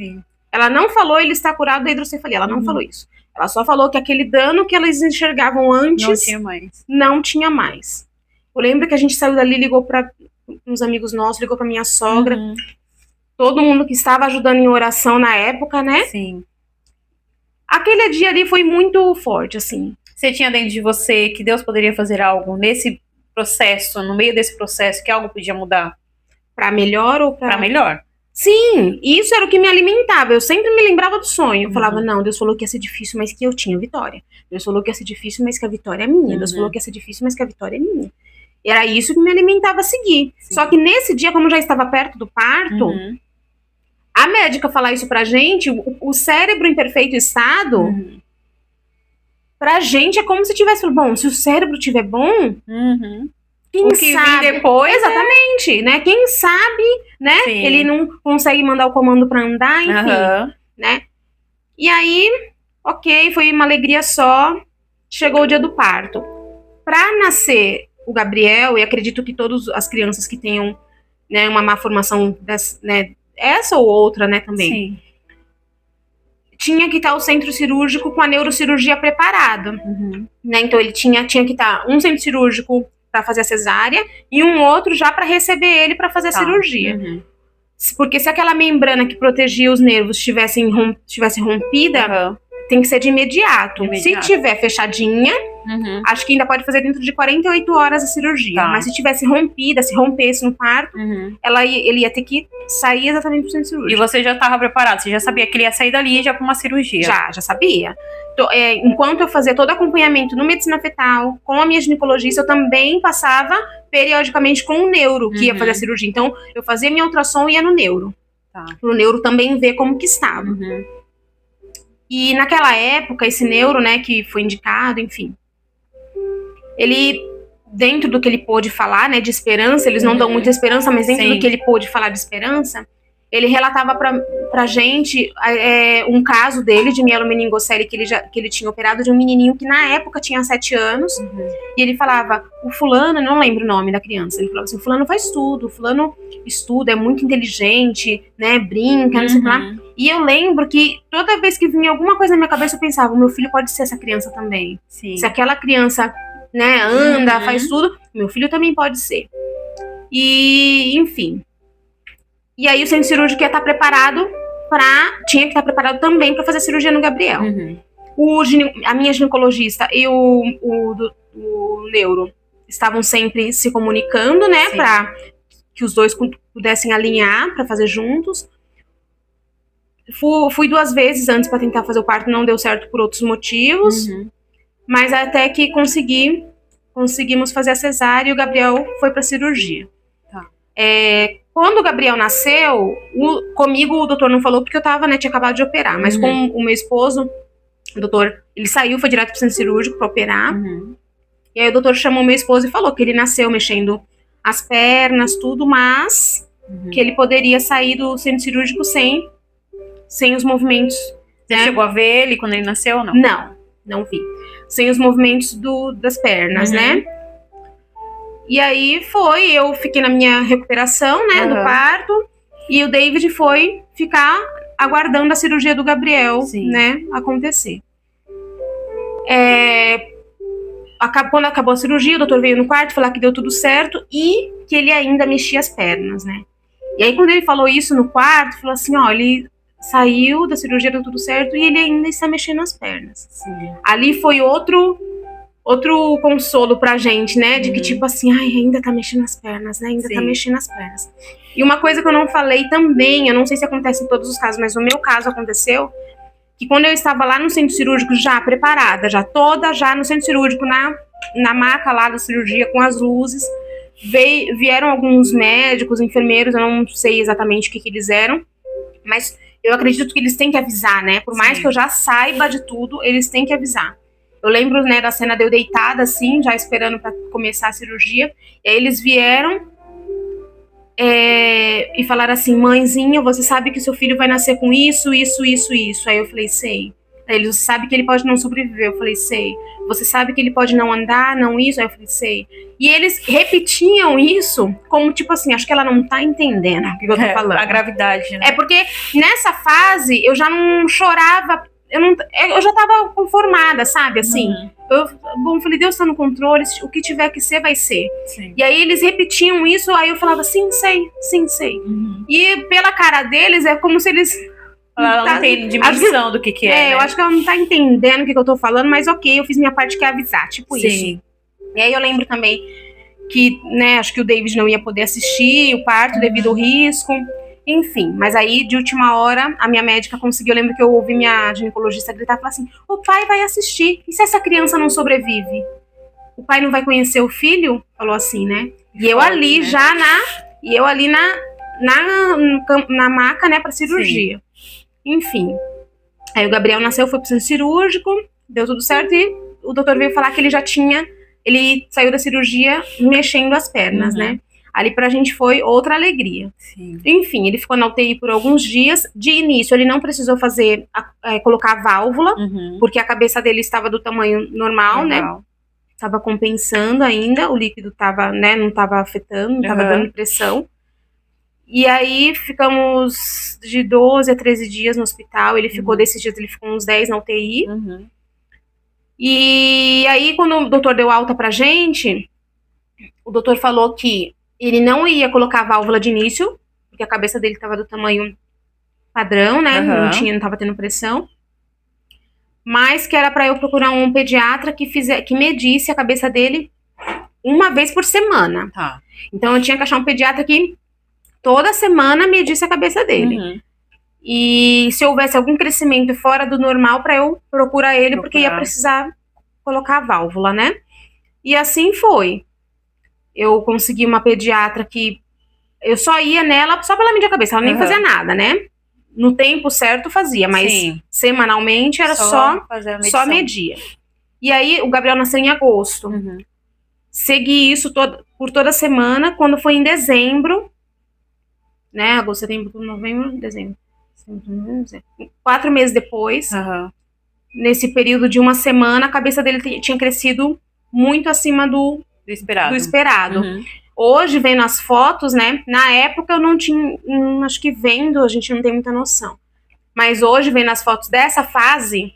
Ela não falou ele está curado da hidrocefalia, ela não falou isso. Ela só falou que aquele dano que elas enxergavam antes não tinha mais. Eu lembro que a gente saiu dali, ligou para uns amigos nossos, ligou para minha sogra, todo mundo que estava ajudando em oração na época, né? Aquele dia ali foi muito forte, assim. Você tinha dentro de você que Deus poderia fazer algo nesse processo, no meio desse processo, que algo podia mudar? Pra melhor ou pra melhor? Sim, isso era o que me alimentava. Eu sempre me lembrava do sonho. Eu falava, não, Deus falou que ia ser difícil, mas que eu tinha vitória. Deus falou que ia ser difícil, mas que a vitória é minha. Deus falou que ia ser difícil, mas que a vitória é minha. Era isso que me alimentava a seguir. Só que nesse dia, como já estava perto do parto, a médica falar isso pra gente, o cérebro em perfeito estado, pra gente é como se tivesse falado, bom, se o cérebro estiver bom, quem sabe depois, exatamente, né? Quem sabe, né? Ele não consegue mandar o comando pra andar, enfim, né? E aí, ok, foi uma alegria só. Chegou o dia do parto. Pra nascer o Gabriel, e acredito que todas as crianças que tenham, né, uma má formação dessa, né, essa ou outra, né, também. Tinha que estar o centro cirúrgico com a neurocirurgia preparada, né? Então ele tinha que estar um centro cirúrgico para fazer a cesárea e um outro já para receber ele para fazer a cirurgia. Porque se aquela membrana que protegia os nervos tivesse rompida, tem que ser de imediato. Se tiver fechadinha, acho que ainda pode fazer dentro de 48 horas a cirurgia. Mas se tivesse rompida, se rompesse no parto, ele ia ter que sair exatamente pro centro cirúrgico. E você já estava preparado? Você já sabia que ele ia sair dali já para uma cirurgia? Já sabia. Enquanto eu fazia todo acompanhamento no medicina fetal, com a minha ginecologista, eu também passava periodicamente com o neuro que ia fazer a cirurgia. Então, eu fazia minha ultrassom e ia no neuro. Pro neuro também ver como que estava. Uhum. E naquela época, esse neuro, né, que foi indicado, enfim, ele, dentro do que ele pôde falar, né, de esperança, eles não dão muita esperança, mas dentro do que ele pôde falar de esperança, ele relatava pra gente um caso dele de mielomeningocele que ele tinha operado, de um menininho que na época tinha 7 anos, e ele falava, o fulano, não lembro o nome da criança, ele falava assim, o fulano faz tudo, o fulano estuda, é muito inteligente, né, brinca, não sei o que lá. E eu lembro que toda vez que vinha alguma coisa na minha cabeça, eu pensava, o meu filho pode ser essa criança também. Sim. Se aquela criança, né, anda, faz tudo, meu filho também pode ser. E, enfim. E aí o centro cirúrgico ia estar preparado tinha que estar preparado também para fazer cirurgia no Gabriel. A minha ginecologista e o neuro estavam sempre se comunicando, né, para que os dois pudessem alinhar para fazer juntos. Fui 2 vezes antes para tentar fazer o parto, não deu certo por outros motivos, mas até que conseguimos fazer a cesárea e o Gabriel foi para cirurgia. Quando o Gabriel nasceu, comigo o doutor não falou porque eu tava, né, tinha acabado de operar, mas com o meu esposo, o doutor, ele saiu, foi direto pro centro cirúrgico para operar, e aí o doutor chamou meu esposo e falou que ele nasceu mexendo as pernas, tudo, mas que ele poderia sair do centro cirúrgico sem os movimentos. Você chegou a ver ele quando ele nasceu ou não? Não vi. Sem os movimentos das pernas, né? E aí eu fiquei na minha recuperação, né, do parto, e o David foi ficar aguardando a cirurgia do Gabriel, né, acontecer. Quando acabou a cirurgia, o doutor veio no quarto falar que deu tudo certo e que ele ainda mexia as pernas, né. E aí quando ele falou isso no quarto, falou assim, ó, ele saiu da cirurgia, deu tudo certo e ele ainda está mexendo as pernas. Ali foi outro consolo pra gente, né? De que tipo assim, ai, ainda tá mexendo as pernas, né? Ainda tá mexendo as pernas. E uma coisa que eu não falei também, eu não sei se acontece em todos os casos, mas no meu caso aconteceu, que quando eu estava lá no centro cirúrgico já preparada, já no centro cirúrgico, na maca lá da cirurgia, com as luzes, vieram alguns médicos, enfermeiros, eu não sei exatamente o que eles eram, mas eu acredito que eles têm que avisar, né? Por mais que eu já saiba de tudo, eles têm que avisar. Eu lembro, né, da cena de eu deitada, assim, já esperando pra começar a cirurgia. E aí eles vieram e falaram assim, mãezinha, você sabe que seu filho vai nascer com isso, isso, isso, isso. Aí eu falei, sei. Aí eles, você sabe que ele pode não sobreviver? Eu falei, sei. Você sabe que ele pode não andar, não isso? Aí eu falei, sei. E eles repetiam isso como, tipo assim, acho que ela não tá entendendo o que eu tô falando. A gravidade, né? É porque nessa fase eu já não chorava... Eu já tava conformada, sabe, assim. Eu falei, Deus tá no controle, o que tiver que ser, vai ser. E aí eles repetiam isso, aí eu falava, sim, sei. E pela cara deles, é como se eles... Ela não tem dimensão do que é, né? Eu acho que ela não tá entendendo o que eu tô falando, mas ok, eu fiz minha parte que é avisar, tipo isso. E aí eu lembro também que, né, acho que o David não ia poder assistir o parto devido ao risco. Enfim, mas aí, de última hora, a minha médica conseguiu, eu lembro que eu ouvi minha ginecologista gritar e falar assim, o pai vai assistir, e se essa criança não sobrevive? O pai não vai conhecer o filho? Falou assim, né? E eu ali, né? na maca, né, pra cirurgia. Enfim, aí o Gabriel nasceu, foi pro centro cirúrgico, deu tudo certo, e o doutor veio falar que ele saiu da cirurgia mexendo as pernas, né? Ali pra gente foi outra alegria. Enfim, ele ficou na UTI por alguns dias. De início, ele não precisou colocar a válvula, porque a cabeça dele estava do tamanho normal, né? Tava compensando ainda, o líquido tava, né, não tava afetando, não tava dando pressão. E aí ficamos de 12 a 13 dias no hospital. Ele ficou desses dias, ele ficou uns 10 na UTI. E aí, quando o doutor deu alta pra gente, o doutor falou que ele não ia colocar a válvula de início, porque a cabeça dele estava do tamanho padrão, né? Não tava tendo pressão. Mas que era para eu procurar um pediatra que medisse a cabeça dele uma vez por semana. Então eu tinha que achar um pediatra que toda semana medisse a cabeça dele. E se houvesse algum crescimento fora do normal, para eu procurar ele, porque ia precisar colocar a válvula, né? E assim foi. Eu consegui uma pediatra que Eu só ia nela só pela mídia cabeça, ela nem fazia nada, né? No tempo certo fazia, mas semanalmente era só media. E aí o Gabriel nasceu em agosto. Segui isso por toda semana. Quando foi em dezembro, né? Agosto, setembro, novembro, dezembro. 4 meses depois, nesse período de uma semana, a cabeça dele tinha crescido muito acima do esperado. Hoje, vendo as fotos, né? Na época eu não tinha, acho que vendo, a gente não tem muita noção. Mas hoje, vendo as fotos dessa fase,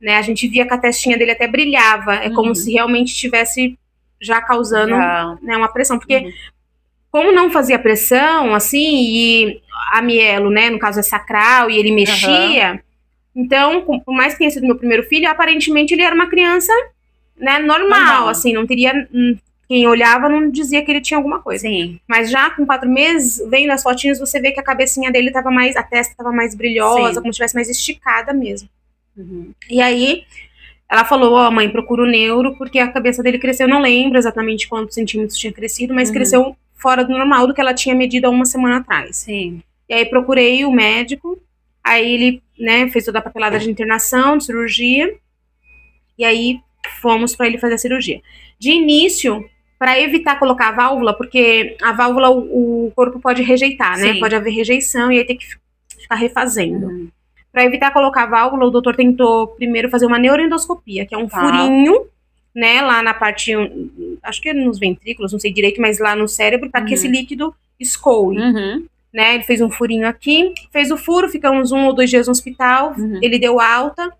né? A gente via que a testinha dele até brilhava. É como se realmente estivesse já causando né, uma pressão. Porque como não fazia pressão, assim, e a mielo, né? No caso é sacral, e ele mexia. Então, por mais que tenha sido meu primeiro filho, aparentemente ele era uma criança, né, normal. Assim, não teria... Quem olhava não dizia que ele tinha alguma coisa. Mas já com 4 meses, vendo as fotinhas, você vê que a cabecinha dele tava mais... A testa tava mais brilhosa, como se estivesse mais esticada mesmo. E aí, ela falou, ó, mãe, procura o neuro, porque a cabeça dele cresceu, eu não lembro exatamente quantos centímetros tinha crescido, mas cresceu fora do normal, do que ela tinha medido há uma semana atrás. E aí, procurei o médico, aí ele, né, fez toda a papelada de internação, de cirurgia, e aí fomos pra ele fazer a cirurgia. De início, para evitar colocar a válvula, porque a válvula o corpo pode rejeitar, né? Pode haver rejeição e aí tem que ficar refazendo. Para evitar colocar a válvula, o doutor tentou primeiro fazer uma neuroendoscopia, que é um furinho, né, lá na parte, acho que nos ventrículos, não sei direito, mas lá no cérebro, para que esse líquido escoe. Né? Ele fez um furinho aqui, fez o furo, ficamos 1 ou 2 dias no hospital, ele deu alta.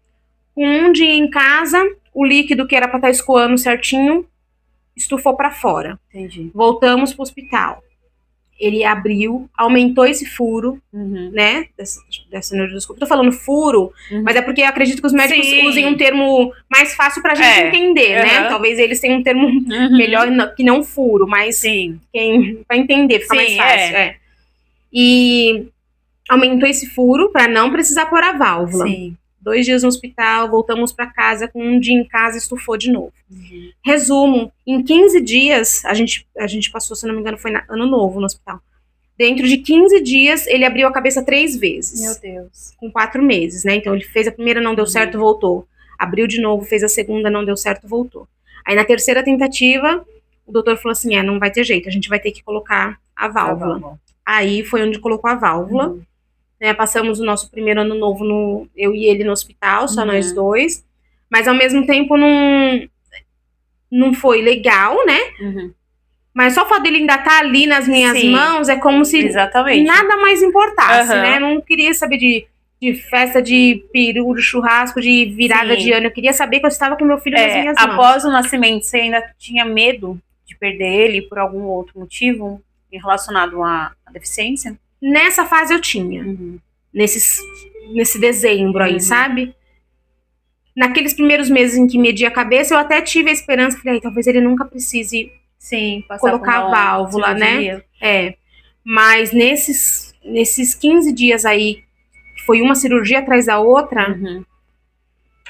Com 1 dia em casa, o líquido que era para estar escoando certinho, estufou para fora. Voltamos pro hospital. Ele abriu, aumentou esse furo, né, dessa neuroendoscopia. Tô falando furo, mas é porque eu acredito que os médicos usem um termo mais fácil pra gente entender, né? Talvez eles tenham um termo melhor que não furo, mas pra entender, fica mais fácil. E aumentou esse furo pra não precisar pôr a válvula. 2 dias no hospital, voltamos pra casa, com 1 dia em casa, estufou de novo. Resumo, em 15 dias, a gente passou, se não me engano, foi ano novo no hospital. Dentro de 15 dias, ele abriu a cabeça 3 vezes. Meu Deus. Com 4 meses, né? Então, ele fez a primeira, não deu certo, voltou. Abriu de novo, fez a segunda, não deu certo, voltou. Aí, na terceira tentativa, o doutor falou assim, não vai ter jeito, a gente vai ter que colocar a válvula. Aí, foi onde colocou a válvula. Né, passamos o nosso primeiro ano novo, eu e ele no hospital, só nós dois. Mas, ao mesmo tempo, não foi legal, né? Mas só o fato dele ainda estar ali nas minhas mãos é como se nada mais importasse, né? Não queria saber de festa de peru, de churrasco, de virada de ano. Eu queria saber que eu estava com meu filho nas minhas mãos. Após o nascimento, você ainda tinha medo de perder ele por algum outro motivo relacionado à deficiência? Nessa fase eu tinha. Nesse dezembro aí, sabe? Naqueles primeiros meses em que media a cabeça, eu até tive a esperança, falei, talvez ele nunca precise colocar a válvula, né? Mas nesses 15 dias aí, que foi uma cirurgia atrás da outra,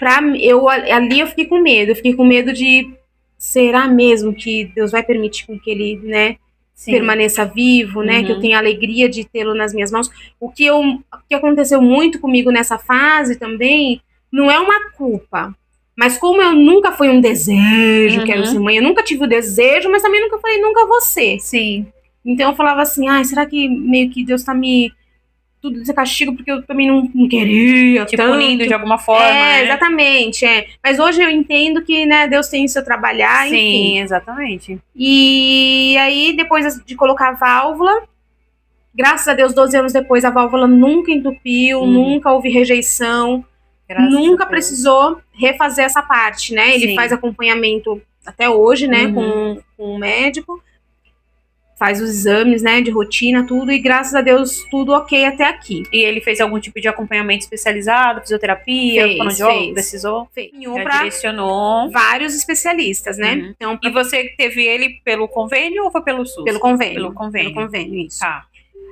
ali eu fiquei com medo. Eu fiquei com medo de, será mesmo que Deus vai permitir com que ele, né, permaneça vivo, né? Que eu tenha a alegria de tê-lo nas minhas mãos. O que aconteceu muito comigo nessa fase também, não é uma culpa. Mas como eu nunca fui um desejo, quero ser mãe, eu nunca tive o desejo, mas também nunca falei, nunca vou ser. Então eu falava assim, será que meio que Deus tá me... Tudo esse castigo, porque eu também não queria tanto. Punindo de alguma forma, né? Exatamente, Mas hoje eu entendo que, né, Deus tem o seu trabalhar, enfim. Sim, exatamente. E aí, depois de colocar a válvula, graças a Deus, 12 anos depois, a válvula nunca entupiu, nunca houve rejeição, nunca precisou refazer essa parte, né? Ele faz acompanhamento até hoje, né, com o médico. Faz os exames, né, de rotina, tudo, e graças a Deus, tudo ok até aqui. E ele fez algum tipo de acompanhamento especializado, fisioterapia, fonoaudiólogo, precisou? Direcionou vários especialistas, né? Então, E você teve ele pelo convênio ou foi pelo SUS? Pelo convênio. Pelo convênio. Pelo convênio, isso.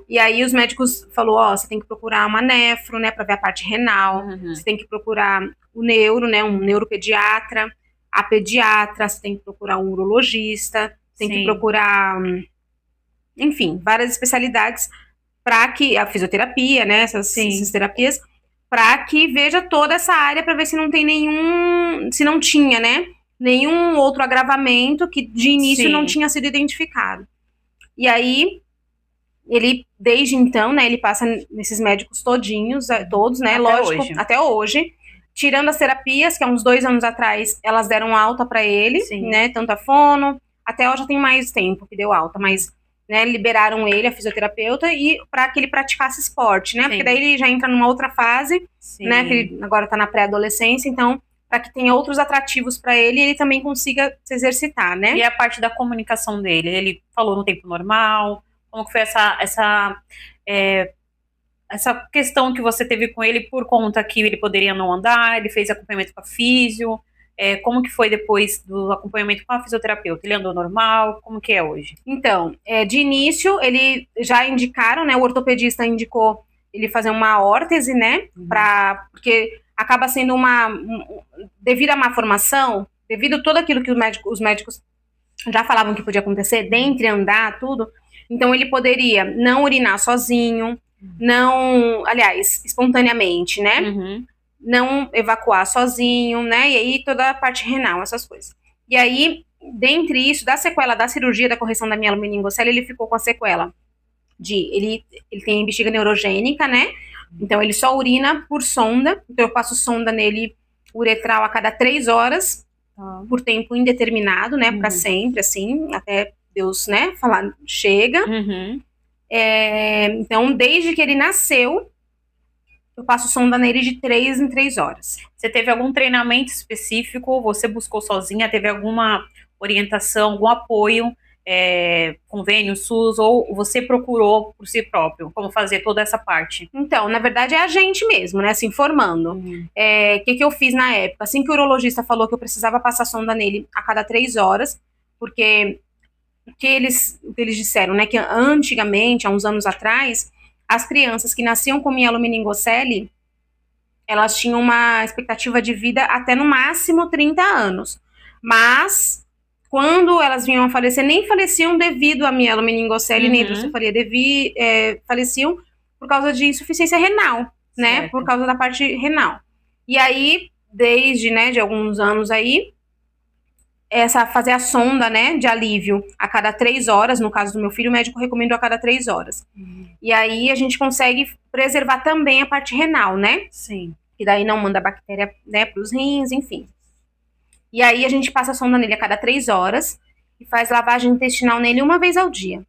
E aí os médicos falaram, você tem que procurar uma nefro, né, pra ver a parte renal, você tem que procurar o neuro, né, um neuropediatra, a pediatra, você tem que procurar um urologista, tem que procurar enfim, várias especialidades para que a fisioterapia, né, essas terapias, para que veja toda essa área para ver se não tem se não tinha, né, nenhum outro agravamento que de início não tinha sido identificado. E aí ele, desde então, né, ele passa nesses médicos todos, né, lógico, até hoje. Tirando as terapias, que há uns 2 anos atrás, elas deram alta para ele, né, tanto a fono, até hoje já tem mais tempo que deu alta, mas, né, liberaram ele, a fisioterapeuta, e para que ele praticasse esporte, né, porque daí ele já entra numa outra fase, né, que ele agora tá na pré-adolescência, então, para que tenha outros atrativos para ele, ele também consiga se exercitar, né. E a parte da comunicação dele, ele falou no tempo normal? Como que foi essa questão que você teve com ele por conta que ele poderia não andar, ele fez acompanhamento com a físio, como que foi depois do acompanhamento com a fisioterapeuta? Ele andou normal? Como que é hoje? Então, de início, ele já indicaram, né, o ortopedista indicou ele fazer uma órtese, né, porque acaba sendo devido a má formação, devido a tudo aquilo que os médicos já falavam que podia acontecer, dentre andar, tudo, então ele poderia não urinar sozinho, aliás, espontaneamente, né? Não evacuar sozinho, né? E aí toda a parte renal, essas coisas. E aí, dentre isso, da sequela da cirurgia da correção da mielomeningocele, ele ficou com a sequela ele tem bexiga neurogênica, né? Então ele só urina por sonda, então eu passo sonda nele uretral a cada 3 horas, por tempo indeterminado, né? Pra sempre, assim, até Deus, né, falar, chega. Então, desde que ele nasceu, eu passo sonda nele de 3 em 3 horas. Você teve algum treinamento específico? Você buscou sozinha? Teve alguma orientação, algum apoio, convênio, SUS, ou você procurou por si próprio? Como fazer toda essa parte? Então, na verdade, é a gente mesmo, né, se informando. O que eu fiz na época? Assim que o urologista falou que eu precisava passar sonda nele a cada 3 horas, porque o que eles disseram, né, que antigamente, há uns anos atrás, as crianças que nasciam com mielomeningocele, elas tinham uma expectativa de vida até no máximo 30 anos. Mas, quando elas vinham a falecer, nem faleciam devido a mielomeningocele, nem hidrocefalia, faleciam por causa de insuficiência renal, né, por causa da parte renal. E aí, desde, né, de alguns anos aí, fazer a sonda, né, de alívio a cada 3 horas, no caso do meu filho, o médico recomendou a cada 3 horas. E aí a gente consegue preservar também a parte renal, né? Sim. Que daí não manda bactéria, né, pros rins, enfim. E aí a gente passa a sonda nele a cada 3 horas e faz lavagem intestinal nele 1 vez ao dia.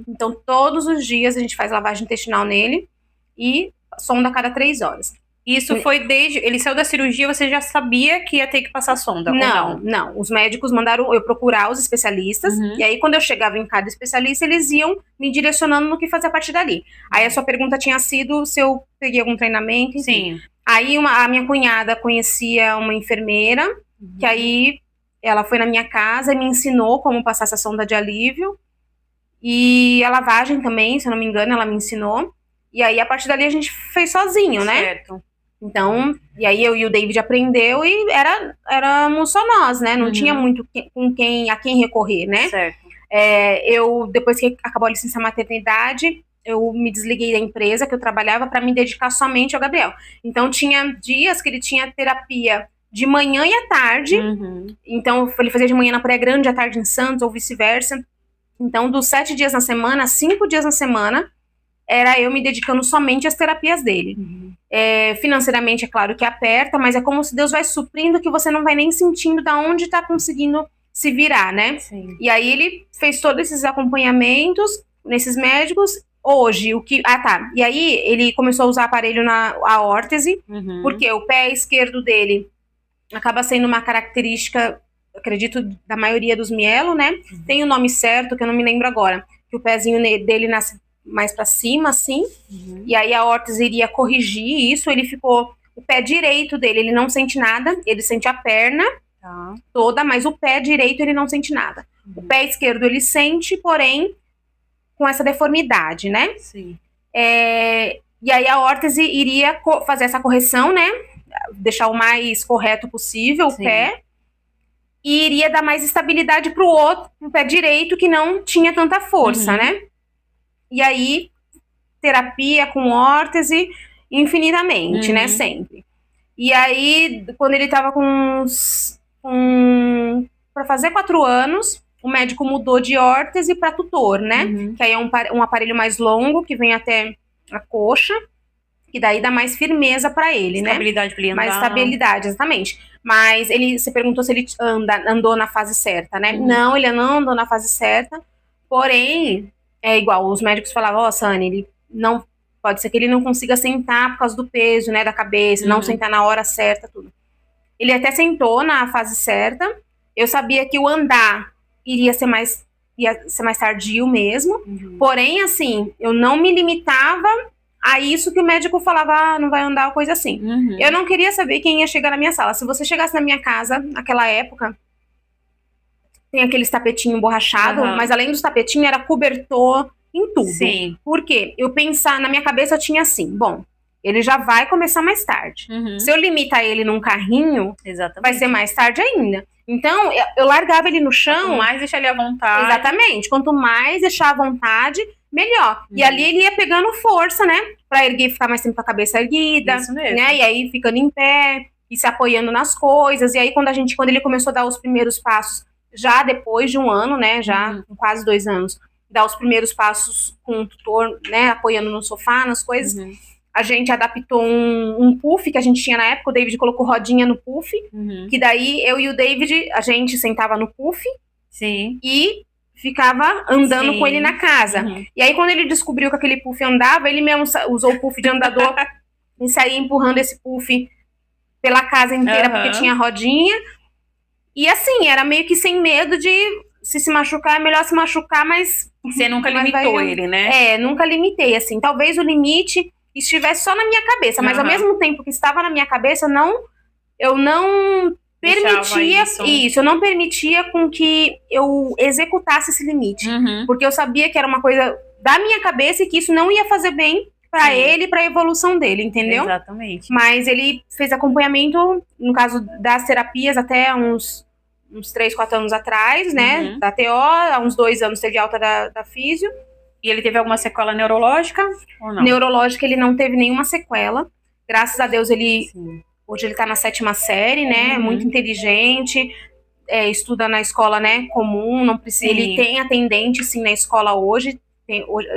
Então, todos os dias a gente faz lavagem intestinal nele e sonda a cada 3 horas. Isso foi desde... Ele saiu da cirurgia, você já sabia que ia ter que passar sonda? Não. Os médicos mandaram eu procurar os especialistas. E aí, quando eu chegava em cada especialista, eles iam me direcionando no que fazer a partir dali. Aí, a sua pergunta tinha sido se eu peguei algum treinamento. Enfim. Sim. Aí, a minha cunhada conhecia uma enfermeira, que aí ela foi na minha casa e me ensinou como passar essa sonda de alívio. E a lavagem também, se eu não me engano, ela me ensinou. E aí, a partir dali, a gente fez sozinho, né? Certo. Então, e aí eu e o David aprendeu e éramos só nós, né? Não tinha muito a quem recorrer, né? Certo. Eu, depois que acabou a licença maternidade, eu me desliguei da empresa que eu trabalhava para me dedicar somente ao Gabriel. Então, tinha dias que ele tinha terapia de manhã e à tarde. Então, ele fazia de manhã na Praia Grande, à tarde em Santos, ou vice-versa. Então, dos 7 dias na semana, 5 dias na semana, era eu me dedicando somente às terapias dele. Financeiramente, é claro que aperta, mas é como se Deus vai suprindo que você não vai nem sentindo da onde tá conseguindo se virar, né? Sim. E aí ele fez todos esses acompanhamentos nesses médicos. Hoje, E aí ele começou a usar aparelho a órtese, porque o pé esquerdo dele acaba sendo uma característica, acredito, da maioria dos mielo, né? Tem o nome certo, que eu não me lembro agora, que o pezinho dele nasce mais pra cima, assim, e aí a órtese iria corrigir isso. Ele ficou, o pé direito dele, ele não sente nada, ele sente a perna toda, mas o pé direito ele não sente nada. O pé esquerdo ele sente, porém, com essa deformidade, né? Sim. E aí a órtese iria fazer essa correção, né? Deixar o mais correto possível o pé, e iria dar mais estabilidade pro pé direito, que não tinha tanta força, né? E aí, terapia com órtese infinitamente, né? Sempre. E aí, quando ele tava para fazer 4 anos, o médico mudou de órtese para tutor, né? Que aí é um aparelho mais longo, que vem até a coxa, e daí dá mais firmeza para ele, né? Estabilidade pra ele andar. Mais estabilidade, exatamente. Mas você perguntou se ele andou na fase certa, né? Não, ele não andou na fase certa, porém, é igual, os médicos falavam, ó, Sani, ele não, pode ser que ele não consiga sentar por causa do peso, né, da cabeça, não sentar na hora certa, tudo. Ele até sentou na fase certa, eu sabia que o andar ia ser mais tardio mesmo, porém, assim, eu não me limitava a isso que o médico falava, não vai andar, coisa assim. Eu não queria saber quem ia chegar na minha sala. Se você chegasse na minha casa, naquela época, tem aqueles tapetinho borrachado, mas além dos tapetinhos, era cobertor em tudo. Sim. Por quê? Eu pensar, na minha cabeça eu tinha assim, bom, ele já vai começar mais tarde. Se eu limitar ele num carrinho, vai ser mais tarde ainda. Então, eu largava ele no chão. Quanto mais deixar ele à vontade. Exatamente. Quanto mais deixar à vontade, melhor. E ali ele ia pegando força, né? Pra erguer, ficar mais tempo com a cabeça erguida. Isso mesmo. Né? E aí ficando em pé, e se apoiando nas coisas. E aí quando ele começou a dar os primeiros passos, já depois de 1 ano, né? Já com quase 2 anos, dar os primeiros passos com o tutor, né? Apoiando no sofá, nas coisas. A gente adaptou um puff que a gente tinha na época, o David colocou rodinha no puff, que daí eu e o David, a gente sentava no puff e ficava andando com ele na casa. E aí quando ele descobriu que aquele puff andava, ele mesmo usou o puff de andador e saía empurrando esse puff pela casa inteira, porque tinha rodinha. E assim, era meio que sem medo de se machucar, é melhor se machucar, mas... Você nunca limitou ele, né? Nunca limitei, assim. Talvez o limite estivesse só na minha cabeça, mas ao mesmo tempo que estava na minha cabeça, eu não permitia isso, eu não permitia com que eu executasse esse limite, porque eu sabia que era uma coisa da minha cabeça e que isso não ia fazer bem para ele e para a evolução dele, entendeu? Exatamente. Mas ele fez acompanhamento, no caso das terapias, até uns 3, 4 anos atrás, né, da TO, há uns 2 anos teve alta da físio. E ele teve alguma sequela neurológica ou não? Neurológica, ele não teve nenhuma sequela. Graças a Deus, hoje ele tá na 7ª série, né? Muito inteligente, estuda na escola, né, comum, não precisa. Ele tem atendente, sim, na escola hoje.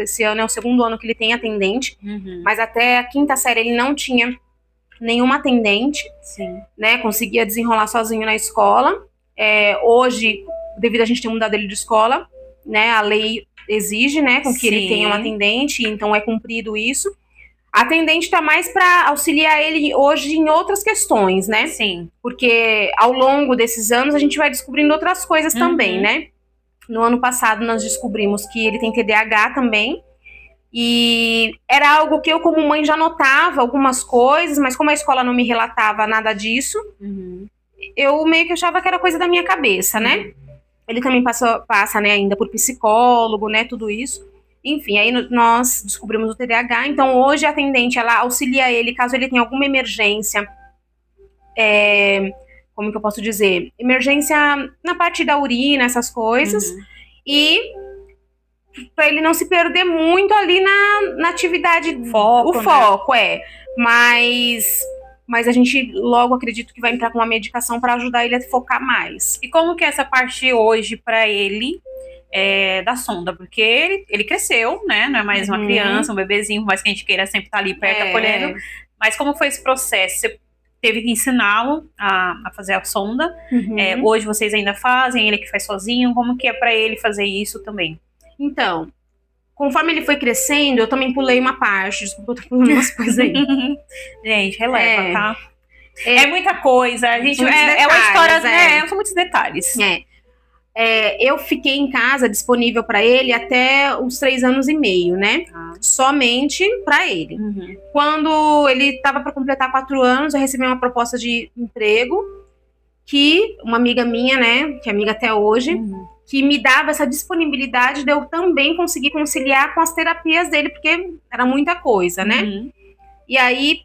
Esse ano é o 2º ano que ele tem atendente. Mas até a 5ª série ele não tinha nenhuma atendente, né? Conseguia desenrolar sozinho na escola. Hoje, devido a gente ter mudado ele de escola, né? A lei exige, né, com que ele tenha um atendente, então é cumprido isso. A atendente tá mais para auxiliar ele hoje em outras questões, né? Porque ao longo desses anos a gente vai descobrindo outras coisas também, né? No ano passado nós descobrimos que ele tem TDAH também, e era algo que eu como mãe já notava algumas coisas, mas como a escola não me relatava nada disso, eu meio que achava que era coisa da minha cabeça, né? Ele também passa, né, ainda por psicólogo, né, tudo isso. Enfim, aí nós descobrimos o TDAH. Então, hoje a atendente, ela auxilia ele caso ele tenha alguma emergência. Como que eu posso dizer? Emergência na parte da urina, essas coisas. E para ele não se perder muito ali na atividade. Foco, o foco, Mas a gente logo acredito que vai entrar com uma medicação para ajudar ele a focar mais. E como que é essa parte hoje para ele da sonda? Porque ele cresceu, né? Não é mais uma criança, um bebezinho, mas que a gente queira sempre estar ali perto acolhendo. Mas como foi esse processo? Você teve que ensiná-lo a fazer a sonda. Hoje vocês ainda fazem, ele que faz sozinho. Como que é para ele fazer isso também? Então, conforme ele foi crescendo, eu também pulei uma parte. Desculpa, eu tô pulando umas coisas aí. Gente, releva, tá? É muita coisa. A gente, detalhes, é uma história, né? São muitos detalhes. Eu fiquei em casa disponível para ele até os 3 anos e meio, né? Somente para ele. Quando ele estava para completar 4 anos, eu recebi uma proposta de emprego que uma amiga minha, né? Que é amiga até hoje, que me dava essa disponibilidade de eu também conseguir conciliar com as terapias dele, porque era muita coisa, né? E aí,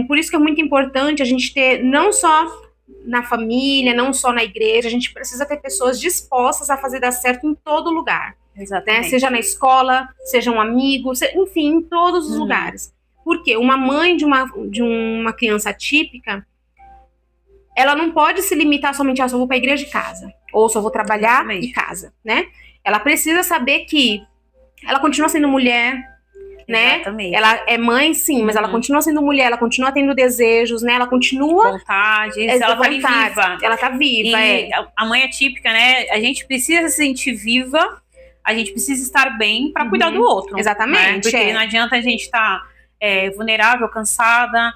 por isso que é muito importante a gente ter, não só na família, não só na igreja, a gente precisa ter pessoas dispostas a fazer dar certo em todo lugar. Exatamente. Né? Seja na escola, seja um amigo, enfim, em todos os lugares. Porque uma mãe de uma criança atípica, ela não pode se limitar somente a só vou para a igreja de casa, ou só vou trabalhar de casa, né? Ela precisa saber que ela continua sendo mulher, né? Exatamente. Ela é mãe, sim, mas ela continua sendo mulher, ela continua tendo desejos, né? Ela continua... Vontades, ela tá viva. Ela tá viva, e a mãe atípica, né? A gente precisa se sentir viva, a gente precisa estar bem para cuidar do outro. Exatamente. Né? Porque não adianta a gente estar vulnerável, cansada,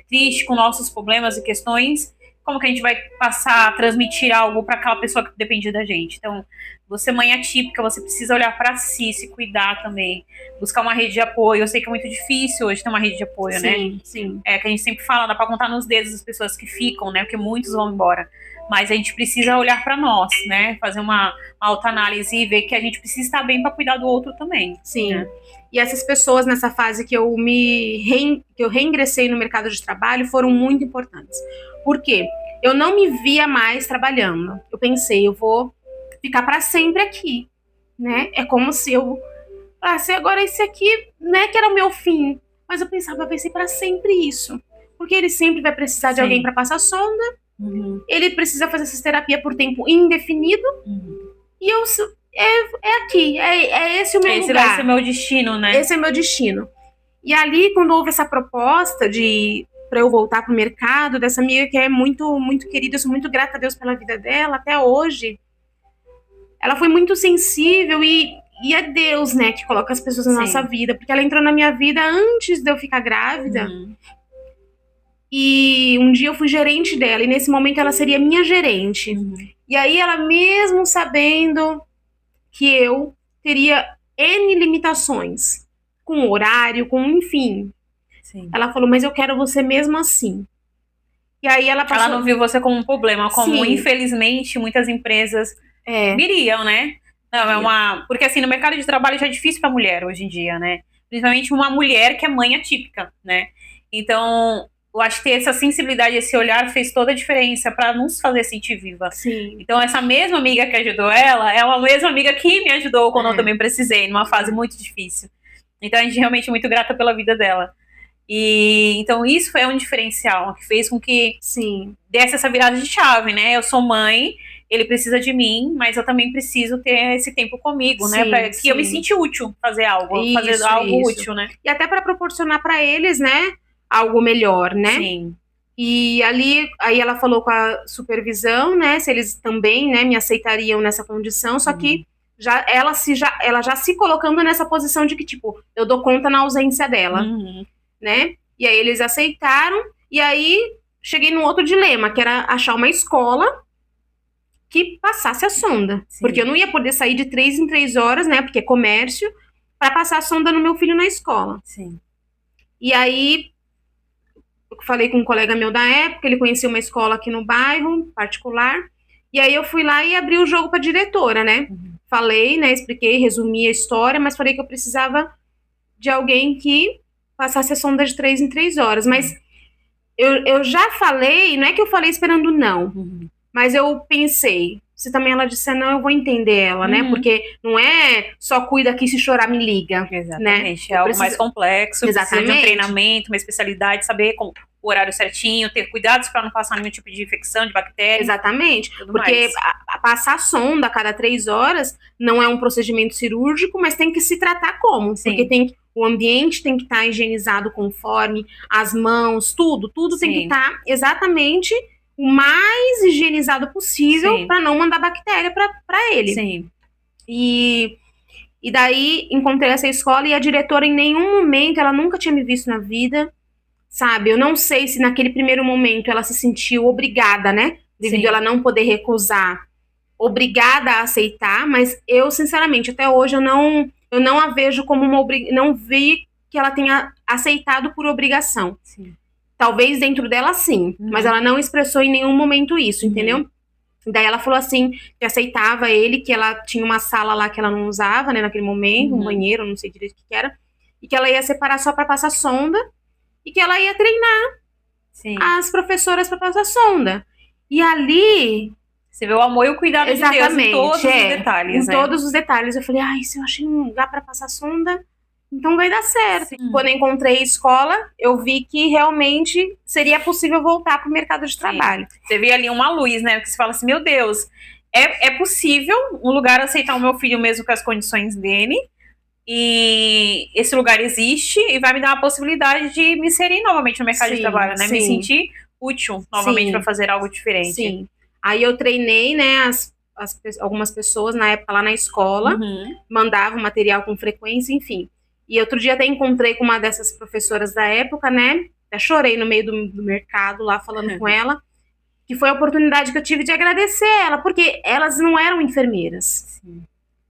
triste com nossos problemas e questões. Como que a gente vai passar a transmitir algo para aquela pessoa que depende da gente? Então, você mãe atípica, você precisa olhar para si, se cuidar também, buscar uma rede de apoio. Eu sei que é muito difícil hoje ter uma rede de apoio, né? Sim. Que a gente sempre fala, dá para contar nos dedos as pessoas que ficam, né? Porque muitos vão embora. Mas a gente precisa olhar para nós, né? Fazer uma autoanálise e ver que a gente precisa estar bem para cuidar do outro também. Sim. Né? E essas pessoas nessa fase que eu reingressei no mercado de trabalho foram muito importantes. Por quê? Eu não me via mais trabalhando. Eu pensei, eu vou ficar para sempre aqui, né? É como se eu... se agora esse aqui, né, que era o meu fim. Mas eu pensava, vai ser para sempre isso. Porque ele sempre vai precisar de alguém para passar sonda. Ele precisa fazer essa terapia por tempo indefinido. E eu... É aqui, é esse o meu lugar. Esse vai ser meu destino, né? Esse é meu destino. E ali, quando houve essa proposta para eu voltar pro mercado, dessa amiga que é muito, muito querida, eu sou muito grata a Deus pela vida dela, até hoje, ela foi muito sensível e é Deus, né, que coloca as pessoas na nossa vida, porque ela entrou na minha vida antes de eu ficar grávida. E um dia eu fui gerente dela, e nesse momento ela seria minha gerente. E aí ela, mesmo sabendo que eu teria N limitações, com horário, com enfim. Ela falou, mas eu quero você mesmo assim. E aí ela passou... Ela não viu você como um problema, como infelizmente muitas empresas viriam, né? Não, porque assim, no mercado de trabalho já é difícil pra mulher hoje em dia, né? Principalmente uma mulher que é mãe atípica, né? Então... eu acho que ter essa sensibilidade, esse olhar fez toda a diferença para nos fazer sentir viva. Então, essa mesma amiga que ajudou ela é uma mesma amiga que me ajudou quando eu também precisei, numa fase muito difícil. Então, a gente realmente é muito grata pela vida dela. E então, isso foi um diferencial que fez com que desse essa virada de chave, né? Eu sou mãe, ele precisa de mim, mas eu também preciso ter esse tempo comigo, né? Pra que eu me sinta útil, fazer algo útil, né? E até para proporcionar para eles, né? Algo melhor, né? E aí ela falou com a supervisão, né? Se eles também, né, me aceitariam nessa condição, só que ela já se colocando nessa posição de que, tipo, eu dou conta na ausência dela, né? E aí eles aceitaram, e aí cheguei num outro dilema, que era achar uma escola que passasse a sonda. Porque eu não ia poder sair de 3 em 3 horas, né? Porque é comércio, para passar a sonda no meu filho na escola. E aí... eu falei com um colega meu da época, ele conhecia uma escola aqui no bairro, particular, e aí eu fui lá e abri o jogo pra diretora, né? Falei, né, expliquei, resumi a história, mas falei que eu precisava de alguém que passasse a sonda de 3 em 3 horas, mas eu já falei, não é que eu falei esperando não, mas eu pensei, se também ela disser não, eu vou entender ela, né? Porque não é só cuida aqui, se chorar me liga. Exatamente, né? é algo mais complexo, precisa de um Exatamente. treinamento, uma especialidade, saber o horário certinho, ter cuidados para não passar nenhum tipo de infecção, de bactéria. Exatamente, porque passar a sonda a cada 3 horas não é um procedimento cirúrgico, mas tem que se tratar como? Porque o ambiente tem que estar higienizado conforme, as mãos, tudo tem que estar exatamente o mais higienizado possível para não mandar bactéria para ele. E daí encontrei essa escola e a diretora em nenhum momento, ela nunca tinha me visto na vida, sabe? Eu não sei se naquele primeiro momento ela se sentiu obrigada, né? Devido a ela não poder recusar, obrigada a aceitar, mas eu, sinceramente, até hoje eu não a vejo como não vi que ela tenha aceitado por obrigação. Talvez dentro dela sim, mas ela não expressou em nenhum momento isso, entendeu? Daí ela falou assim, que aceitava ele, que ela tinha uma sala lá que ela não usava, né, naquele momento, um banheiro, não sei direito o que era, e que ela ia separar só para passar sonda, e que ela ia treinar as professoras para passar sonda. E ali, Você vê o amor e o cuidado de Deus em todos os detalhes, em todos os detalhes. Eu falei, se eu achei um lugar pra passar sonda, então vai dar certo. Sim. Quando eu encontrei a escola, eu vi que realmente seria possível voltar pro mercado de trabalho. Você vê ali uma luz, né? Que você fala assim, meu Deus, é possível um lugar aceitar o meu filho mesmo com as condições dele. E esse lugar existe e vai me dar a possibilidade de me inserir novamente no mercado de trabalho, né? Me sentir útil novamente para fazer algo diferente. Sim. Aí eu treinei, né, algumas pessoas na época lá na escola, mandavam material com frequência, enfim. E outro dia até encontrei com uma dessas professoras da época, né? Até chorei no meio do mercado lá falando com ela, que foi a oportunidade que eu tive de agradecer ela, porque elas não eram enfermeiras. Sim.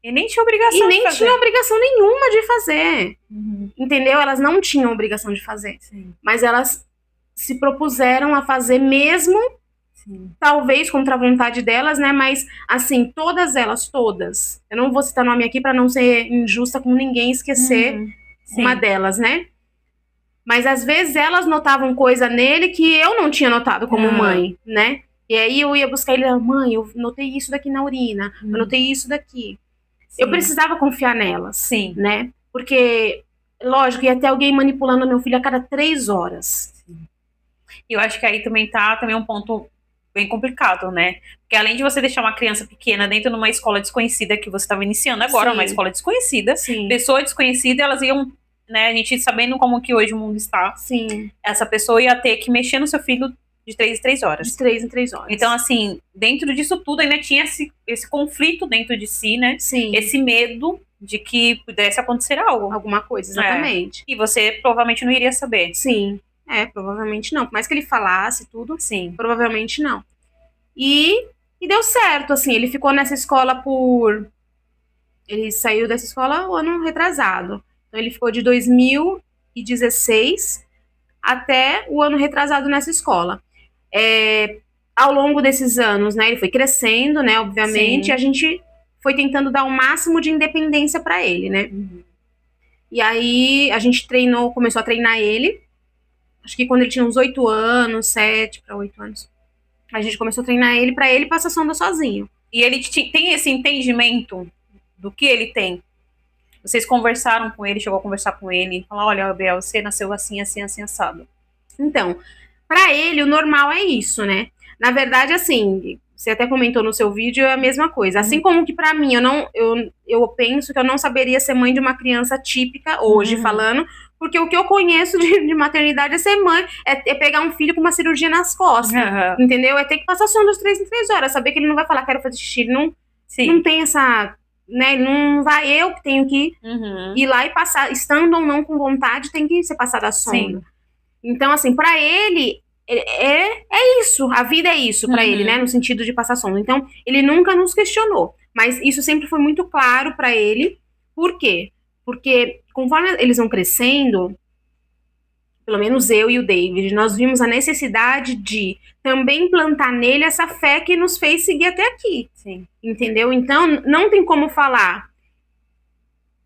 E nem tinha obrigação de fazer. E nem tinha obrigação nenhuma de fazer. Entendeu? Elas não tinham obrigação de fazer. Sim. Mas elas se propuseram a fazer mesmo, talvez contra a vontade delas, né? Mas, assim, todas. Eu não vou citar nome aqui para não ser injusta com ninguém, esquecer uma delas, né? Mas, às vezes, elas notavam coisa nele que eu não tinha notado como mãe, né? E aí eu ia buscar ele, mãe, eu notei isso daqui na urina, eu notei isso daqui. Eu precisava confiar nelas, né? Porque, lógico, ia ter alguém manipulando meu filho a cada 3 horas. E eu acho que aí também tá um ponto bem complicado, né? Porque além de você deixar uma criança pequena dentro de uma escola desconhecida que você estava iniciando agora, uma escola desconhecida, pessoa desconhecida, elas iam, né, a gente sabendo como que hoje o mundo está, essa pessoa ia ter que mexer no seu filho de 3 em 3 horas. De 3 em 3 horas. Então, assim, dentro disso tudo ainda tinha esse conflito dentro de si, né? Sim. Esse medo de que pudesse acontecer algo. Alguma coisa, exatamente. E você provavelmente não iria saber. Sim. Provavelmente não. Por mais que ele falasse tudo, provavelmente não. E deu certo, assim, ele ficou nessa escola Ele saiu dessa escola o ano retrasado. Então ele ficou de 2016 até o ano retrasado nessa escola. Ao longo desses anos, né, ele foi crescendo, né, obviamente, e a gente foi tentando dar o máximo de independência para ele, né. E aí a gente começou a treinar ele. Acho que quando ele tinha uns 8 anos, 7 para 8 anos, a gente começou a treinar ele para ele passar sonda sozinho. E ele tem esse entendimento do que ele tem? Vocês conversaram com ele, chegou a conversar com ele, falar, olha, Gabriel, você nasceu assim, assim, assim, assado. Então, para ele, o normal é isso, né? Na verdade, assim, você até comentou no seu vídeo, é a mesma coisa. Assim como que para mim, eu penso que eu não saberia ser mãe de uma criança típica, hoje falando, porque o que eu conheço de maternidade é ser mãe, é pegar um filho com uma cirurgia nas costas, entendeu? É ter que passar sonda de 3 em 3 horas, saber que ele não vai falar, quero fazer xixi, ele não tem essa, né, não vai, eu que tenho que ir lá e passar, estando ou não com vontade, tem que ser passada a sonda. Então, assim, para ele, é isso, a vida é isso para ele, né, no sentido de passar sonda. Então, ele nunca nos questionou, mas isso sempre foi muito claro para ele. Por quê? Porque conforme eles vão crescendo, pelo menos eu e o David, nós vimos a necessidade de também plantar nele essa fé que nos fez seguir até aqui. Entendeu? Então, não tem como falar,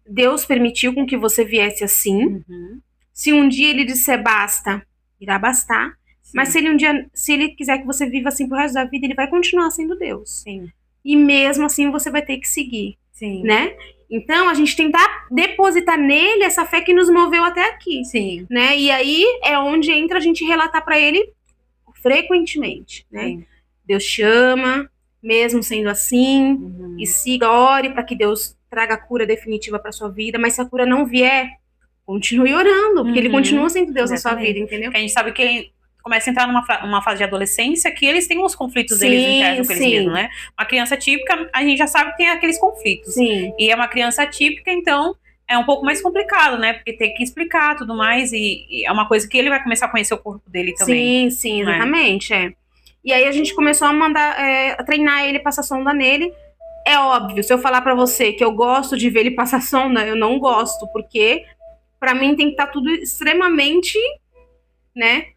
Deus permitiu com que você viesse assim. Se um dia ele disser basta, irá bastar. Mas se ele quiser que você viva assim pro resto da vida, ele vai continuar sendo Deus. E mesmo assim você vai ter que seguir, né? Então a gente tentar depositar nele essa fé que nos moveu até aqui, né? E aí é onde entra a gente relatar para ele frequentemente, né? Deus te ama, mesmo sendo assim, e siga, ore para que Deus traga a cura definitiva para sua vida. Mas se a cura não vier, continue orando, porque ele continua sendo Deus na sua vida, entendeu? Porque a gente sabe que ele começa a entrar numa fase de adolescência que eles têm uns conflitos deles internos com eles mesmos, né? Uma criança típica, a gente já sabe que tem aqueles conflitos. E é uma criança típica, então é um pouco mais complicado, né? Porque tem que explicar tudo mais, e é uma coisa que ele vai começar a conhecer o corpo dele também. Sim, exatamente, E aí a gente começou a mandar, a treinar ele, passar sonda nele. É óbvio, se eu falar pra você que eu gosto de ver ele passar sonda, eu não gosto, porque pra mim tem que estar tudo extremamente, né?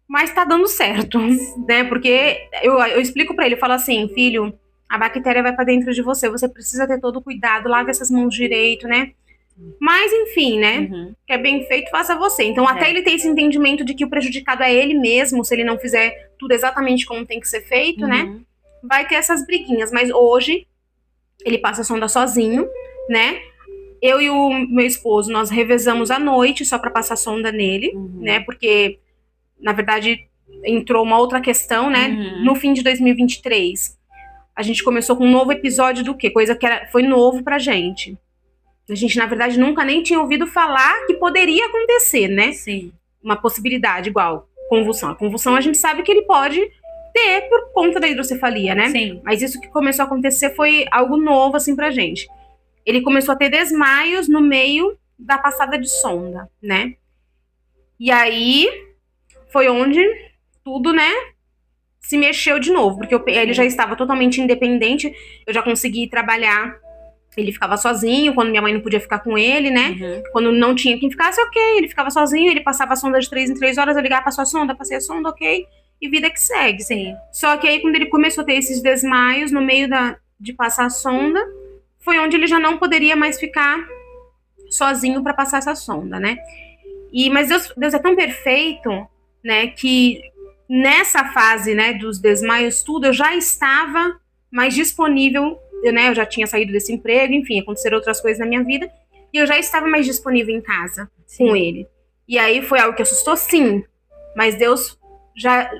Mas tá dando certo, né? Porque eu explico pra ele, eu falo assim, filho, a bactéria vai pra dentro de você, você precisa ter todo o cuidado, lave essas mãos direito, né? Mas enfim, né? Que é bem feito, faça você. Então até ele ter esse entendimento de que o prejudicado é ele mesmo, se ele não fizer tudo exatamente como tem que ser feito, né? vai ter essas briguinhas. Mas hoje, ele passa a sonda sozinho, né? Eu e o meu esposo, nós revezamos à noite só para passar sonda nele, né? Porque, na verdade, entrou uma outra questão, né? No fim de 2023, a gente começou com um novo episódio do quê? Coisa que foi novo pra gente. A gente, na verdade, nunca nem tinha ouvido falar que poderia acontecer, né? Sim. Uma possibilidade igual convulsão. A convulsão a gente sabe que ele pode ter por conta da hidrocefalia, né? Sim. Mas isso que começou a acontecer foi algo novo, assim, pra gente. Ele começou a ter desmaios no meio da passada de sonda, né? E aí foi onde tudo, né, se mexeu de novo, porque ele já estava totalmente independente, eu já consegui trabalhar, ele ficava sozinho, quando minha mãe não podia ficar com ele, né? Quando não tinha quem ficasse, ok, ele ficava sozinho, ele passava a sonda de 3 em 3 horas, eu ligava, passou a sonda, passei a sonda, ok, e vida que segue. Sim. Só que aí, quando ele começou a ter esses desmaios, no meio de passar a sonda, foi onde ele já não poderia mais ficar sozinho para passar essa sonda, né? Mas Deus é tão perfeito, né, que nessa fase, né, dos desmaios, tudo, eu já estava mais disponível, né, eu já tinha saído desse emprego, enfim, aconteceram outras coisas na minha vida, e eu já estava mais disponível em casa com ele. E aí foi algo que assustou, sim, mas Deus já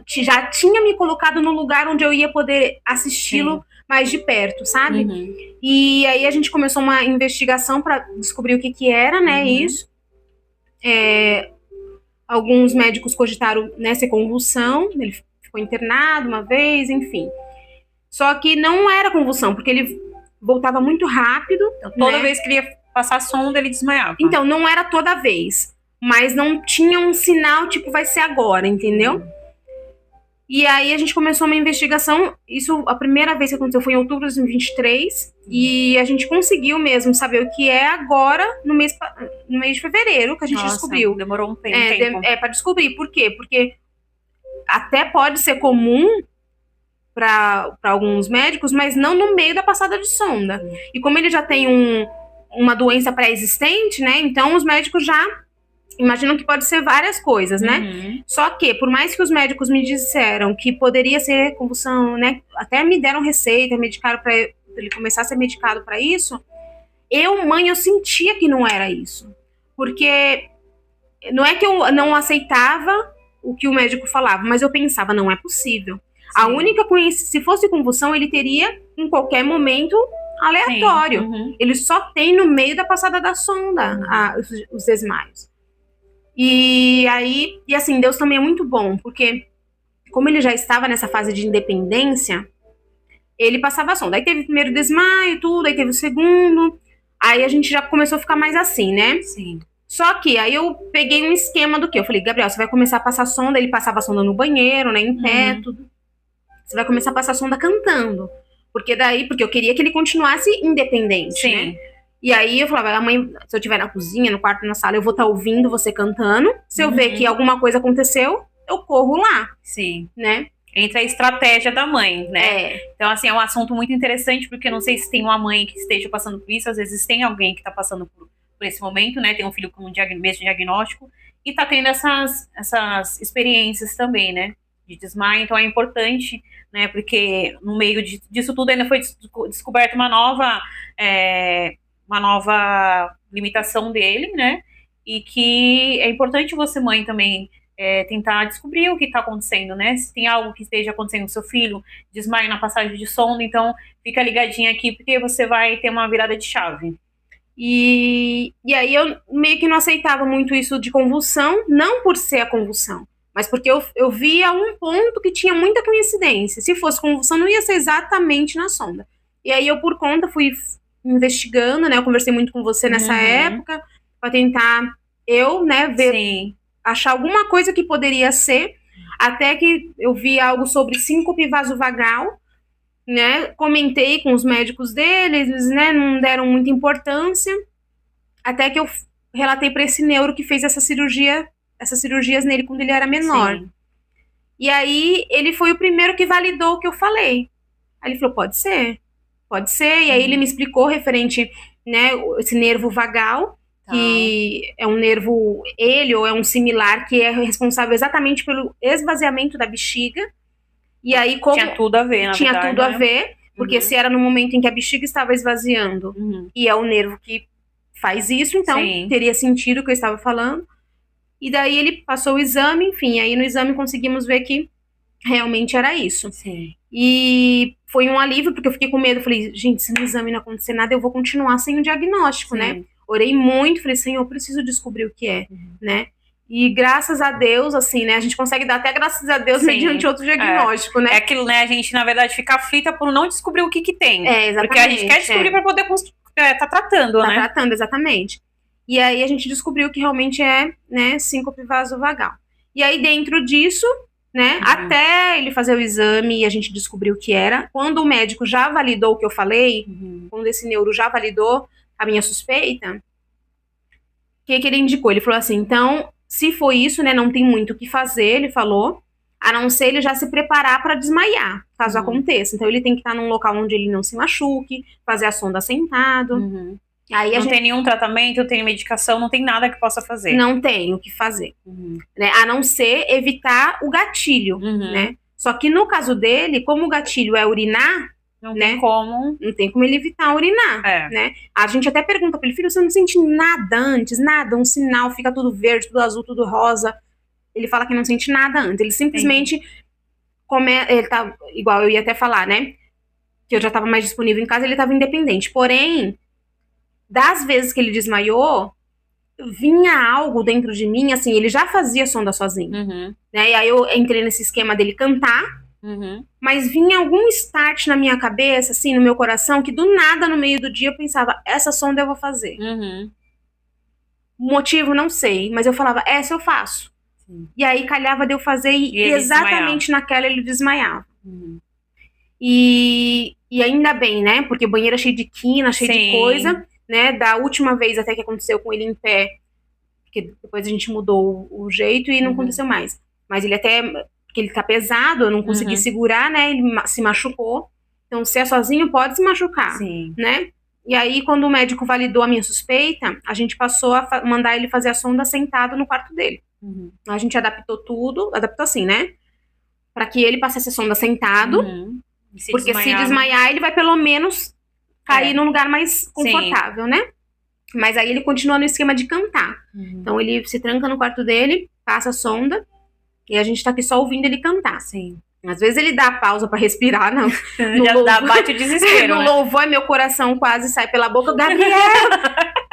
tinha me colocado no lugar onde eu ia poder assisti-lo mais de perto, sabe? E aí a gente começou uma investigação para descobrir o que era, né, isso. Alguns médicos cogitaram, né, ser convulsão, ele ficou internado uma vez, enfim. Só que não era convulsão, porque ele voltava muito rápido. Então, toda vez que ele ia passar sonda, ele desmaiava. Então, não era toda vez, mas não tinha um sinal, tipo, vai ser agora, entendeu? E aí a gente começou uma investigação, isso, a primeira vez que aconteceu foi em outubro de 2023, e a gente conseguiu mesmo saber o que é agora, no mês de fevereiro, que a gente descobriu. Demorou um tempo. Para descobrir. Por quê? Porque até pode ser comum para alguns médicos, mas não no meio da passada de sonda. E como ele já tem uma doença pré-existente, né, então os médicos já imaginam que pode ser várias coisas, né? Só que, por mais que os médicos me disseram que poderia ser convulsão, né? Até me deram receita, medicaram para ele começar a ser medicado para isso. Mãe, eu sentia que não era isso. Porque não é que eu não aceitava o que o médico falava, mas eu pensava, não é possível. Sim. A única coincidência, se fosse convulsão, ele teria em qualquer momento aleatório. Ele só tem no meio da passada da sonda os desmaios. E assim, Deus também é muito bom, porque como ele já estava nessa fase de independência, ele passava a sonda. Aí teve o primeiro desmaio, tudo, aí teve o segundo, aí a gente já começou a ficar mais assim, né? Sim. Só que aí eu peguei um esquema do quê? Eu falei, Gabriel, você vai começar a passar a sonda, ele passava a sonda no banheiro, né, em pé, tudo. Você vai começar a passar a sonda cantando. Porque eu queria que ele continuasse independente, né? E aí eu falava, mãe, se eu estiver na cozinha, no quarto, na sala, eu vou estar ouvindo você cantando. Se eu ver que alguma coisa aconteceu, eu corro lá. Sim. Né? Entra a estratégia da mãe, né? Então, assim, é um assunto muito interessante, porque eu não sei se tem uma mãe que esteja passando por isso, às vezes tem alguém que está passando por esse momento, né? Tem um filho com mesmo diagnóstico e está tendo essas experiências também, né? De desmaio, então é importante, né? Porque no meio disso tudo ainda foi descoberta uma nova limitação dele, né? E que é importante você, mãe, também tentar descobrir o que está acontecendo, né? Se tem algo que esteja acontecendo com seu filho, desmaio na passagem de sonda, então fica ligadinha aqui, porque você vai ter uma virada de chave. E aí eu meio que não aceitava muito isso de convulsão, não por ser a convulsão, mas porque eu via um ponto que tinha muita coincidência. Se fosse convulsão, não ia ser exatamente na sonda. E aí eu, por conta, fui investigando, né? Eu conversei muito com você nessa época, para tentar né, ver, achar alguma coisa que poderia ser, até que eu vi algo sobre síncope vasovagal, né? Comentei com os médicos deles, né? Não deram muita importância, até que eu relatei para esse neuro que fez essas cirurgias nele quando ele era menor. E aí ele foi o primeiro que validou o que eu falei. Aí ele falou, pode ser. E aí ele me explicou referente, né, esse nervo vagal, que é um nervo, ou é um similar, que é responsável exatamente pelo esvaziamento da bexiga. E aí, como tinha tudo a ver, na tinha verdade, tudo a né? ver, porque se era no momento em que a bexiga estava esvaziando, e é o nervo que faz isso, então Sim. teria sentido o que eu estava falando. E daí ele passou o exame, enfim, aí no exame conseguimos ver que realmente era isso. Sim. E foi um alívio, porque eu fiquei com medo. Falei, gente, se no exame não acontecer nada, eu vou continuar sem o diagnóstico, né? Orei muito, falei, Senhor, eu preciso descobrir o que é, né? E graças a Deus, assim, né? A gente consegue dar até graças a Deus mediante outro diagnóstico, né? É aquilo, né? A gente, na verdade, fica aflita por não descobrir o que tem. Exatamente. Porque a gente quer descobrir pra poder tá tratando, né? Tá tratando, exatamente. E aí a gente descobriu que realmente é, né, síncope vasovagal. E aí dentro disso, né, até ele fazer o exame e a gente descobriu o que era, quando o médico já validou o que eu falei, quando esse neuro já validou a minha suspeita, o que ele indicou? Ele falou assim, então, se for isso, né, não tem muito o que fazer, ele falou, a não ser ele já se preparar para desmaiar, caso aconteça. Então ele tem que estar num local onde ele não se machuque, fazer a sonda sentado. Aí não tem nenhum tratamento, não tem medicação, não tem nada que possa fazer. Não tem o que fazer. Né? A não ser evitar o gatilho, né? Só que no caso dele, como o gatilho é urinar, não tem como. Não tem como ele evitar urinar, né? A gente até pergunta pra ele, filho, você não sente nada antes? Nada? Um sinal, fica tudo verde, tudo azul, tudo rosa. Ele fala que não sente nada antes. Ele simplesmente ele tá, igual eu ia até falar, né? Que eu já tava mais disponível em casa, ele tava independente. Porém, das vezes que ele desmaiou, vinha algo dentro de mim, assim, ele já fazia sonda sozinho, né? E aí eu entrei nesse esquema dele cantar, mas vinha algum start na minha cabeça, assim, no meu coração, que do nada, no meio do dia, eu pensava, essa sonda eu vou fazer. O motivo, não sei, mas eu falava, essa eu faço. E aí calhava de eu fazer e exatamente naquela ele desmaiava. E ainda bem, né? Porque banheiro é cheio de quina, cheio de coisa, né? Da última vez até que aconteceu com ele em pé, porque depois a gente mudou o jeito e não aconteceu mais. Mas ele até, porque ele tá pesado, eu não consegui segurar, né? Ele se machucou. Então, se é sozinho, pode se machucar, né? E aí, quando o médico validou a minha suspeita, a gente passou a mandar ele fazer a sonda sentado no quarto dele. A gente adaptou tudo, adaptou assim, né? Pra que ele passasse a sonda sentado, porque se desmaiar, ele vai pelo menos cair num lugar mais confortável, né? Mas aí ele continua no esquema de cantar. Então ele se tranca no quarto dele, passa a sonda, e a gente tá aqui só ouvindo ele cantar. Às vezes ele dá pausa pra respirar, não. Já bate o desespero, no louvor, meu coração quase sai pela boca. Gabriel!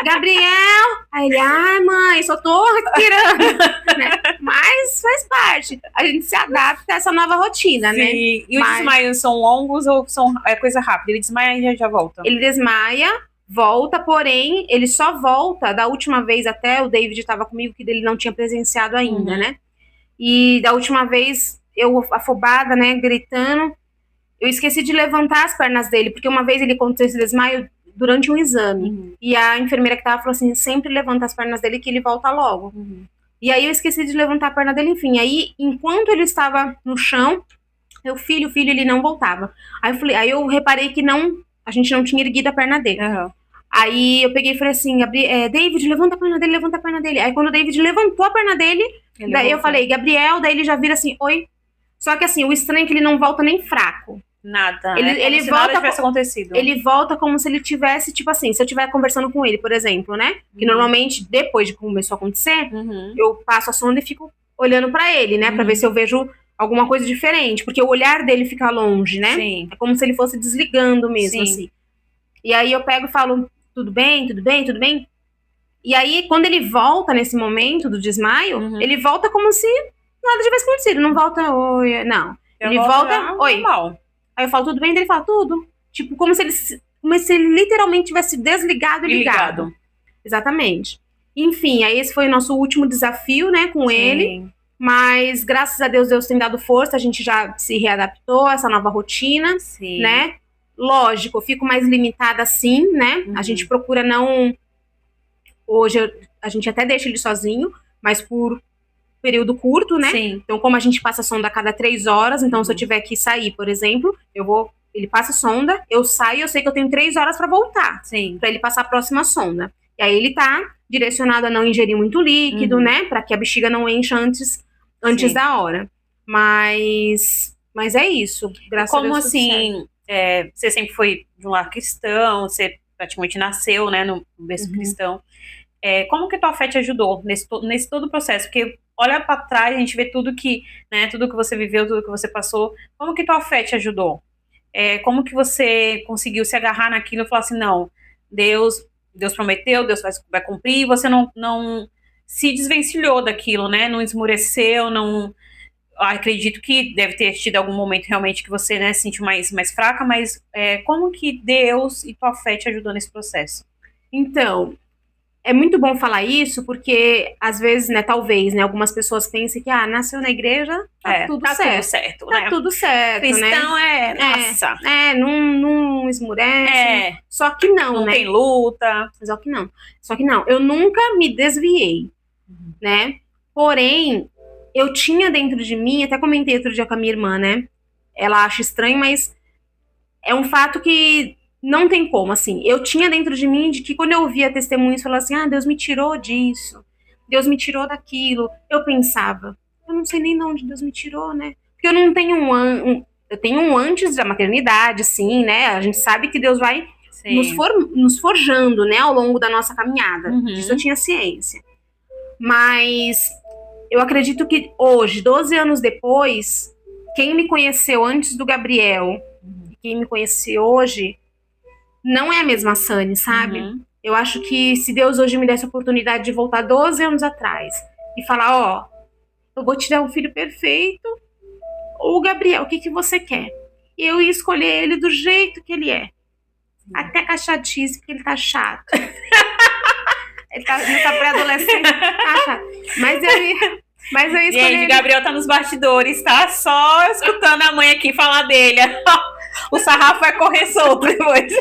Gabriel! Aí ele, ai mãe, só tô respirando. Né? Mas faz parte. A gente se adapta a essa nova rotina, né? E os desmaios são longos ou é coisa rápida? Ele desmaia e já volta? Ele desmaia, volta, porém, ele só volta da última vez até, o David estava comigo, que ele não tinha presenciado ainda, né? E da última vez, eu afobada, né, gritando, eu esqueci de levantar as pernas dele, porque uma vez ele aconteceu esse desmaio durante um exame. E a enfermeira que tava falou assim, sempre levanta as pernas dele que ele volta logo. E aí eu esqueci de levantar a perna dele, enfim. Aí, enquanto ele estava no chão, filho, ele não voltava. Aí eu reparei que a gente não tinha erguido a perna dele. Aí eu peguei e falei assim, David, levanta a perna dele, levanta a perna dele. Aí quando o David levantou a perna dele, daí eu falei, Gabriel, daí ele já vira assim, oi. Só que assim, o estranho é que ele não volta nem fraco. Nada, ele volta, nada tivesse acontecido. Ele volta como se ele tivesse, tipo assim, se eu estiver conversando com ele, por exemplo, né? Que normalmente, depois de começou a acontecer, eu passo a sonda e fico olhando pra ele, né? Pra ver se eu vejo alguma coisa diferente. Porque o olhar dele fica longe, né? É como se ele fosse desligando mesmo, assim. E aí eu pego e falo, tudo bem, tudo bem, tudo bem? E aí, quando ele volta nesse momento do desmaio, ele volta como se nada tivesse acontecido. Não volta, oi, não. Ele volta, oi. Normal. Aí eu falo, tudo bem? Ele fala, tudo. Tipo, como se ele literalmente tivesse desligado e ligado. Exatamente. Enfim, aí esse foi o nosso último desafio, né, com ele. Mas, graças a Deus, Deus tem dado força. A gente já se readaptou a essa nova rotina, né? Lógico, eu fico mais limitada sim, né? A gente procura não... Hoje, a gente até deixa ele sozinho, mas por período curto, né? Então, como a gente passa a sonda a cada 3 horas, então se eu tiver que sair, por exemplo, ele passa a sonda, eu saio, eu sei que eu tenho 3 horas pra voltar. Pra ele passar a próxima sonda. E aí ele tá direcionado a não ingerir muito líquido, né? Pra que a bexiga não encha antes da hora. Mas Mas é isso, graças a Deus. Como assim, você sempre foi de um lar cristão, você praticamente nasceu, né, no berço cristão. Como que tua fé te ajudou nesse todo o processo? Porque olha para trás, a gente vê tudo que, né, tudo que você viveu, tudo que você passou. Como que tua fé te ajudou? Como que você conseguiu se agarrar naquilo e falar assim, não, Deus prometeu, Deus vai cumprir, e você não se desvencilhou daquilo, né? Não esmureceu, não... Acredito que deve ter tido algum momento realmente que você, né, se sentiu mais fraca, mas como que Deus e tua fé te ajudou nesse processo? Então, é muito bom falar isso, porque às vezes, né, talvez, né, algumas pessoas pensem que, nasceu na igreja, tá tudo certo. Né? Tá tudo certo, cristão, né? Nossa. Não esmurece. Só que não, né? Não tem luta. Só que não. Eu nunca me desviei, né? Porém, eu tinha dentro de mim, até comentei outro dia com a minha irmã, né? Ela acha estranho, mas é um fato que não tem como, assim. Eu tinha dentro de mim de que quando eu via testemunhos falando assim, Deus me tirou disso, Deus me tirou daquilo, eu pensava, eu não sei nem de onde Deus me tirou, né? Porque eu não tenho eu tenho um antes da maternidade, sim, né? A gente sabe que Deus vai nos forjando, né, ao longo da nossa caminhada. Disso eu tinha ciência. Mas eu acredito que hoje, 12 anos depois, quem me conheceu antes do Gabriel, quem me conhece hoje, não é a mesma Sani, sabe? Eu acho que se Deus hoje me desse a oportunidade de voltar 12 anos atrás e falar, eu vou te dar um filho perfeito, ou o Gabriel, o que você quer? E eu ia escolher ele do jeito que ele é. Até com a chatice, porque ele tá chato. Ele tá pré-adolescente, tá chato. Mas eu ia escolher ele. Gabriel tá nos bastidores, tá? Só escutando a mãe aqui falar dele. O sarrafo vai correr solto depois.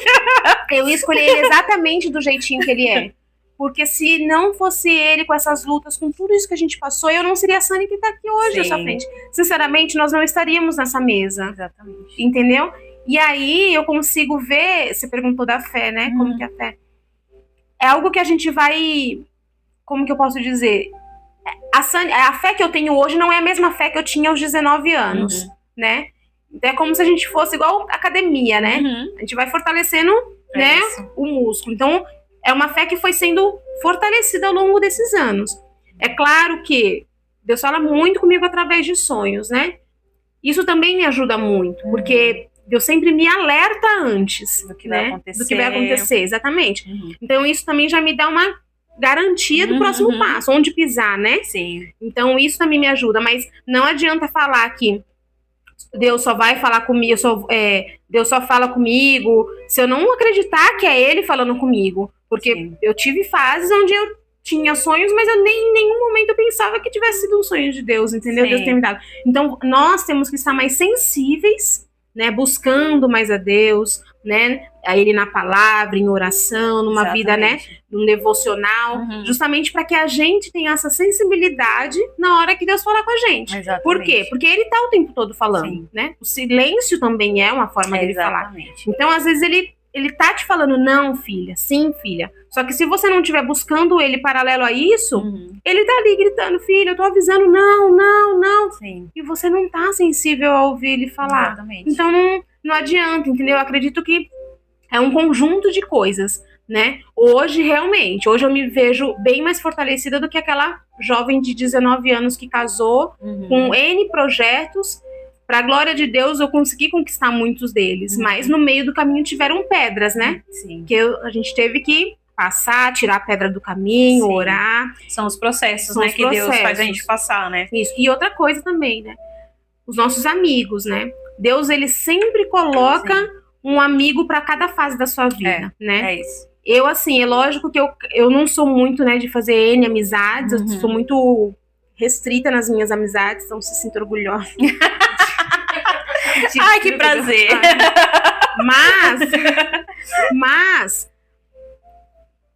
Eu ia escolher ele exatamente do jeitinho que ele é. Porque se não fosse ele com essas lutas, com tudo isso que a gente passou, eu não seria a Sani que tá aqui hoje à sua frente. Sinceramente, nós não estaríamos nessa mesa. Exatamente. Entendeu? E aí eu consigo ver, você perguntou da fé, né? Como que é a fé? É algo que a gente vai, como que eu posso dizer? A fé que eu tenho hoje não é a mesma fé que eu tinha aos 19 anos, né? Então é como se a gente fosse igual academia, né? A gente vai fortalecendo, né, o músculo. Então é uma fé que foi sendo fortalecida ao longo desses anos. É claro que Deus fala muito comigo através de sonhos, né? Isso também me ajuda muito, porque Deus sempre me alerta antes do que, vai acontecer. Exatamente. Então isso também já me dá uma garantia do próximo passo, onde pisar, né? Sim. Então isso também me ajuda, mas não adianta falar que Deus só vai falar comigo, Deus só fala comigo se eu não acreditar que é Ele falando comigo. Porque eu tive fases onde eu tinha sonhos, mas eu nem em nenhum momento eu pensava que tivesse sido um sonho de Deus, entendeu? Deus ter me dado. Então nós temos que estar mais sensíveis, né? Buscando mais a Deus, né? A Ele na palavra, em oração, numa vida, né? Num devocional, justamente para que a gente tenha essa sensibilidade na hora que Deus falar com a gente. Exatamente. Por quê? Porque Ele tá o tempo todo falando, né? O silêncio também é uma forma dele falar. Então, às vezes, ele tá te falando, não, filha, sim, filha. Só que se você não estiver buscando ele paralelo a isso, ele tá ali gritando, filha, eu tô avisando, não. Sim. E você não tá sensível a ouvir ele falar. Exatamente. Então, não adianta, entendeu? Eu acredito que é um conjunto de coisas, né? Hoje eu me vejo bem mais fortalecida do que aquela jovem de 19 anos que casou com N projetos. Pra glória de Deus, eu consegui conquistar muitos deles, mas no meio do caminho tiveram pedras, né? Sim. Que a gente teve que passar, tirar a pedra do caminho, orar. São os processos, né? Que Deus faz a gente passar, né? Isso. E outra coisa também, né? Os nossos amigos, né? Deus, ele sempre coloca um amigo para cada fase da sua vida, né? É isso. Eu, assim, é lógico que eu não sou muito, né, de fazer N amizades, eu sou muito restrita nas minhas amizades, então se sinto orgulhosa. Ai, que prazer! Mas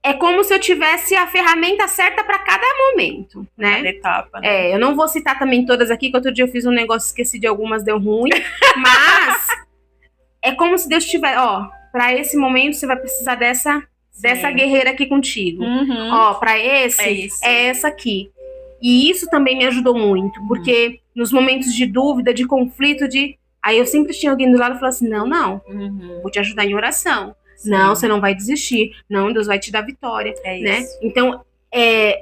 é como se eu tivesse a ferramenta certa para cada momento, né? Cada etapa, né? Eu não vou citar também todas aqui, que outro dia eu fiz um negócio, esqueci de algumas, deu ruim. Mas é como se Deus tivesse, para esse momento você vai precisar dessa guerreira aqui contigo. Para esse, é essa aqui. E isso também me ajudou muito, porque nos momentos de dúvida, de conflito, Aí eu sempre tinha alguém do lado e falava assim, não, vou te ajudar em oração. Sim. Não, você não vai desistir. Não, Deus vai te dar vitória, né? Então,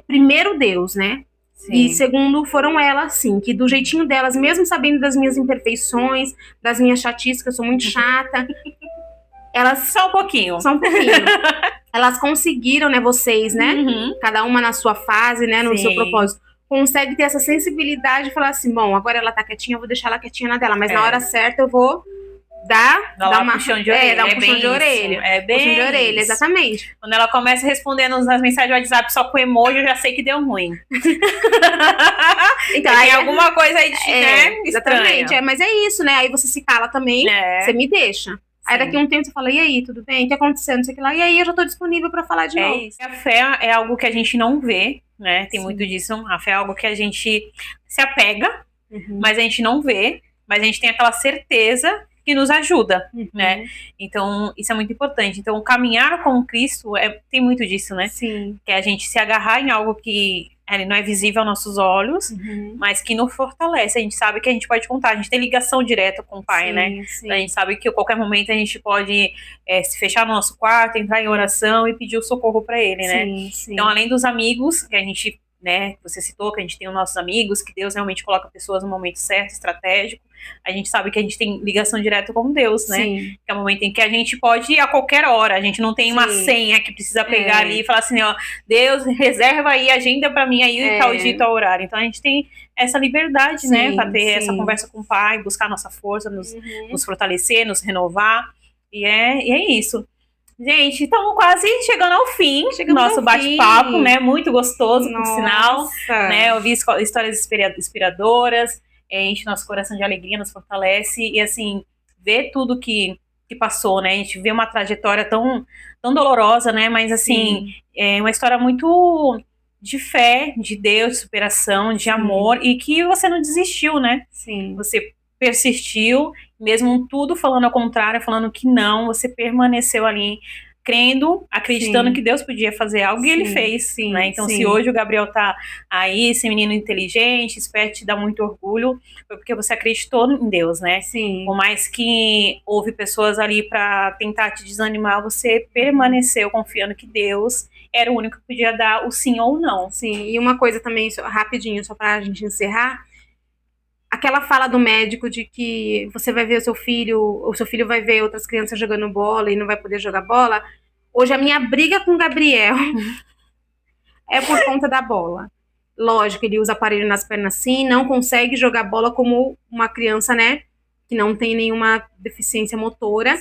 primeiro Deus, né? Sim. E segundo, foram elas, sim, que do jeitinho delas, mesmo sabendo das minhas imperfeições, das minhas chatices, que eu sou muito chata, elas... Só um pouquinho. Elas conseguiram, né, vocês, né? Cada uma na sua fase, né, no seu propósito. Consegue ter essa sensibilidade e falar assim, bom, agora ela tá quietinha, eu vou deixar ela quietinha na dela, mas na hora certa eu vou dar uma puxão de orelha. Dar um puxão de orelha. Puxão de orelha, exatamente. Quando ela começa respondendo nas mensagens do WhatsApp só com emoji, eu já sei que deu ruim. Então, tem alguma coisa aí de, né, exatamente, estranha. Mas é isso, né? Aí você se cala também, você me deixa. Aí daqui a um tempo você fala, e aí, tudo bem? O que aconteceu? Não sei o que lá. E aí eu já tô disponível pra falar de novo. Isso. A fé é algo que a gente não vê, né? Tem muito disso. A fé é algo que a gente se apega, mas a gente não vê. Mas a gente tem aquela certeza que nos ajuda, né? Então, isso é muito importante. Então, caminhar com Cristo tem muito disso, né? Sim. Que é a gente se agarrar em algo que não é visível aos nossos olhos, mas que nos fortalece. A gente sabe que a gente pode contar. A gente tem ligação direta com o Pai, né? Sim. A gente sabe que a qualquer momento a gente pode se fechar no nosso quarto, entrar em oração e pedir o socorro para Ele, né? Sim. Então, além dos amigos, que a gente, né, você citou que a gente tem os nossos amigos, que Deus realmente coloca pessoas no momento certo, estratégico. A gente sabe que a gente tem ligação direta com Deus, né? Sim. Que é o momento em que a gente pode ir a qualquer hora. A gente não tem uma senha que precisa pegar ali e falar assim, ó, Deus, reserva aí, agenda pra mim aí tal dia, tal horário. Então a gente tem essa liberdade, né? Pra ter essa conversa com o Pai, buscar nossa força, nos fortalecer, nos renovar. E é isso. Gente, estamos quase chegando ao fim do nosso bate-papo, né? Muito gostoso, por sinal. Né? Ouvir histórias inspiradoras. Enche nosso coração de alegria, nos fortalece e assim, ver tudo que passou, né, a gente vê uma trajetória tão dolorosa, né, mas assim, é uma história muito de fé, de Deus, de superação, de amor, e que você não desistiu, né, você persistiu, mesmo tudo falando ao contrário, falando que não, você permaneceu ali, crendo, acreditando que Deus podia fazer algo, e Ele fez, né? Então, se hoje o Gabriel tá aí, esse menino inteligente, esperto, te dá muito orgulho, foi porque você acreditou em Deus, né? Por mais que houve pessoas ali para tentar te desanimar, você permaneceu confiando que Deus era o único que podia dar o sim ou não. E uma coisa também, rapidinho, só pra gente encerrar, aquela fala do médico de que você vai ver o seu filho vai ver outras crianças jogando bola e não vai poder jogar bola. Hoje a minha briga com o Gabriel é por conta da bola. Lógico, ele usa aparelho nas pernas sim, não consegue jogar bola como uma criança, né, que não tem nenhuma deficiência motora.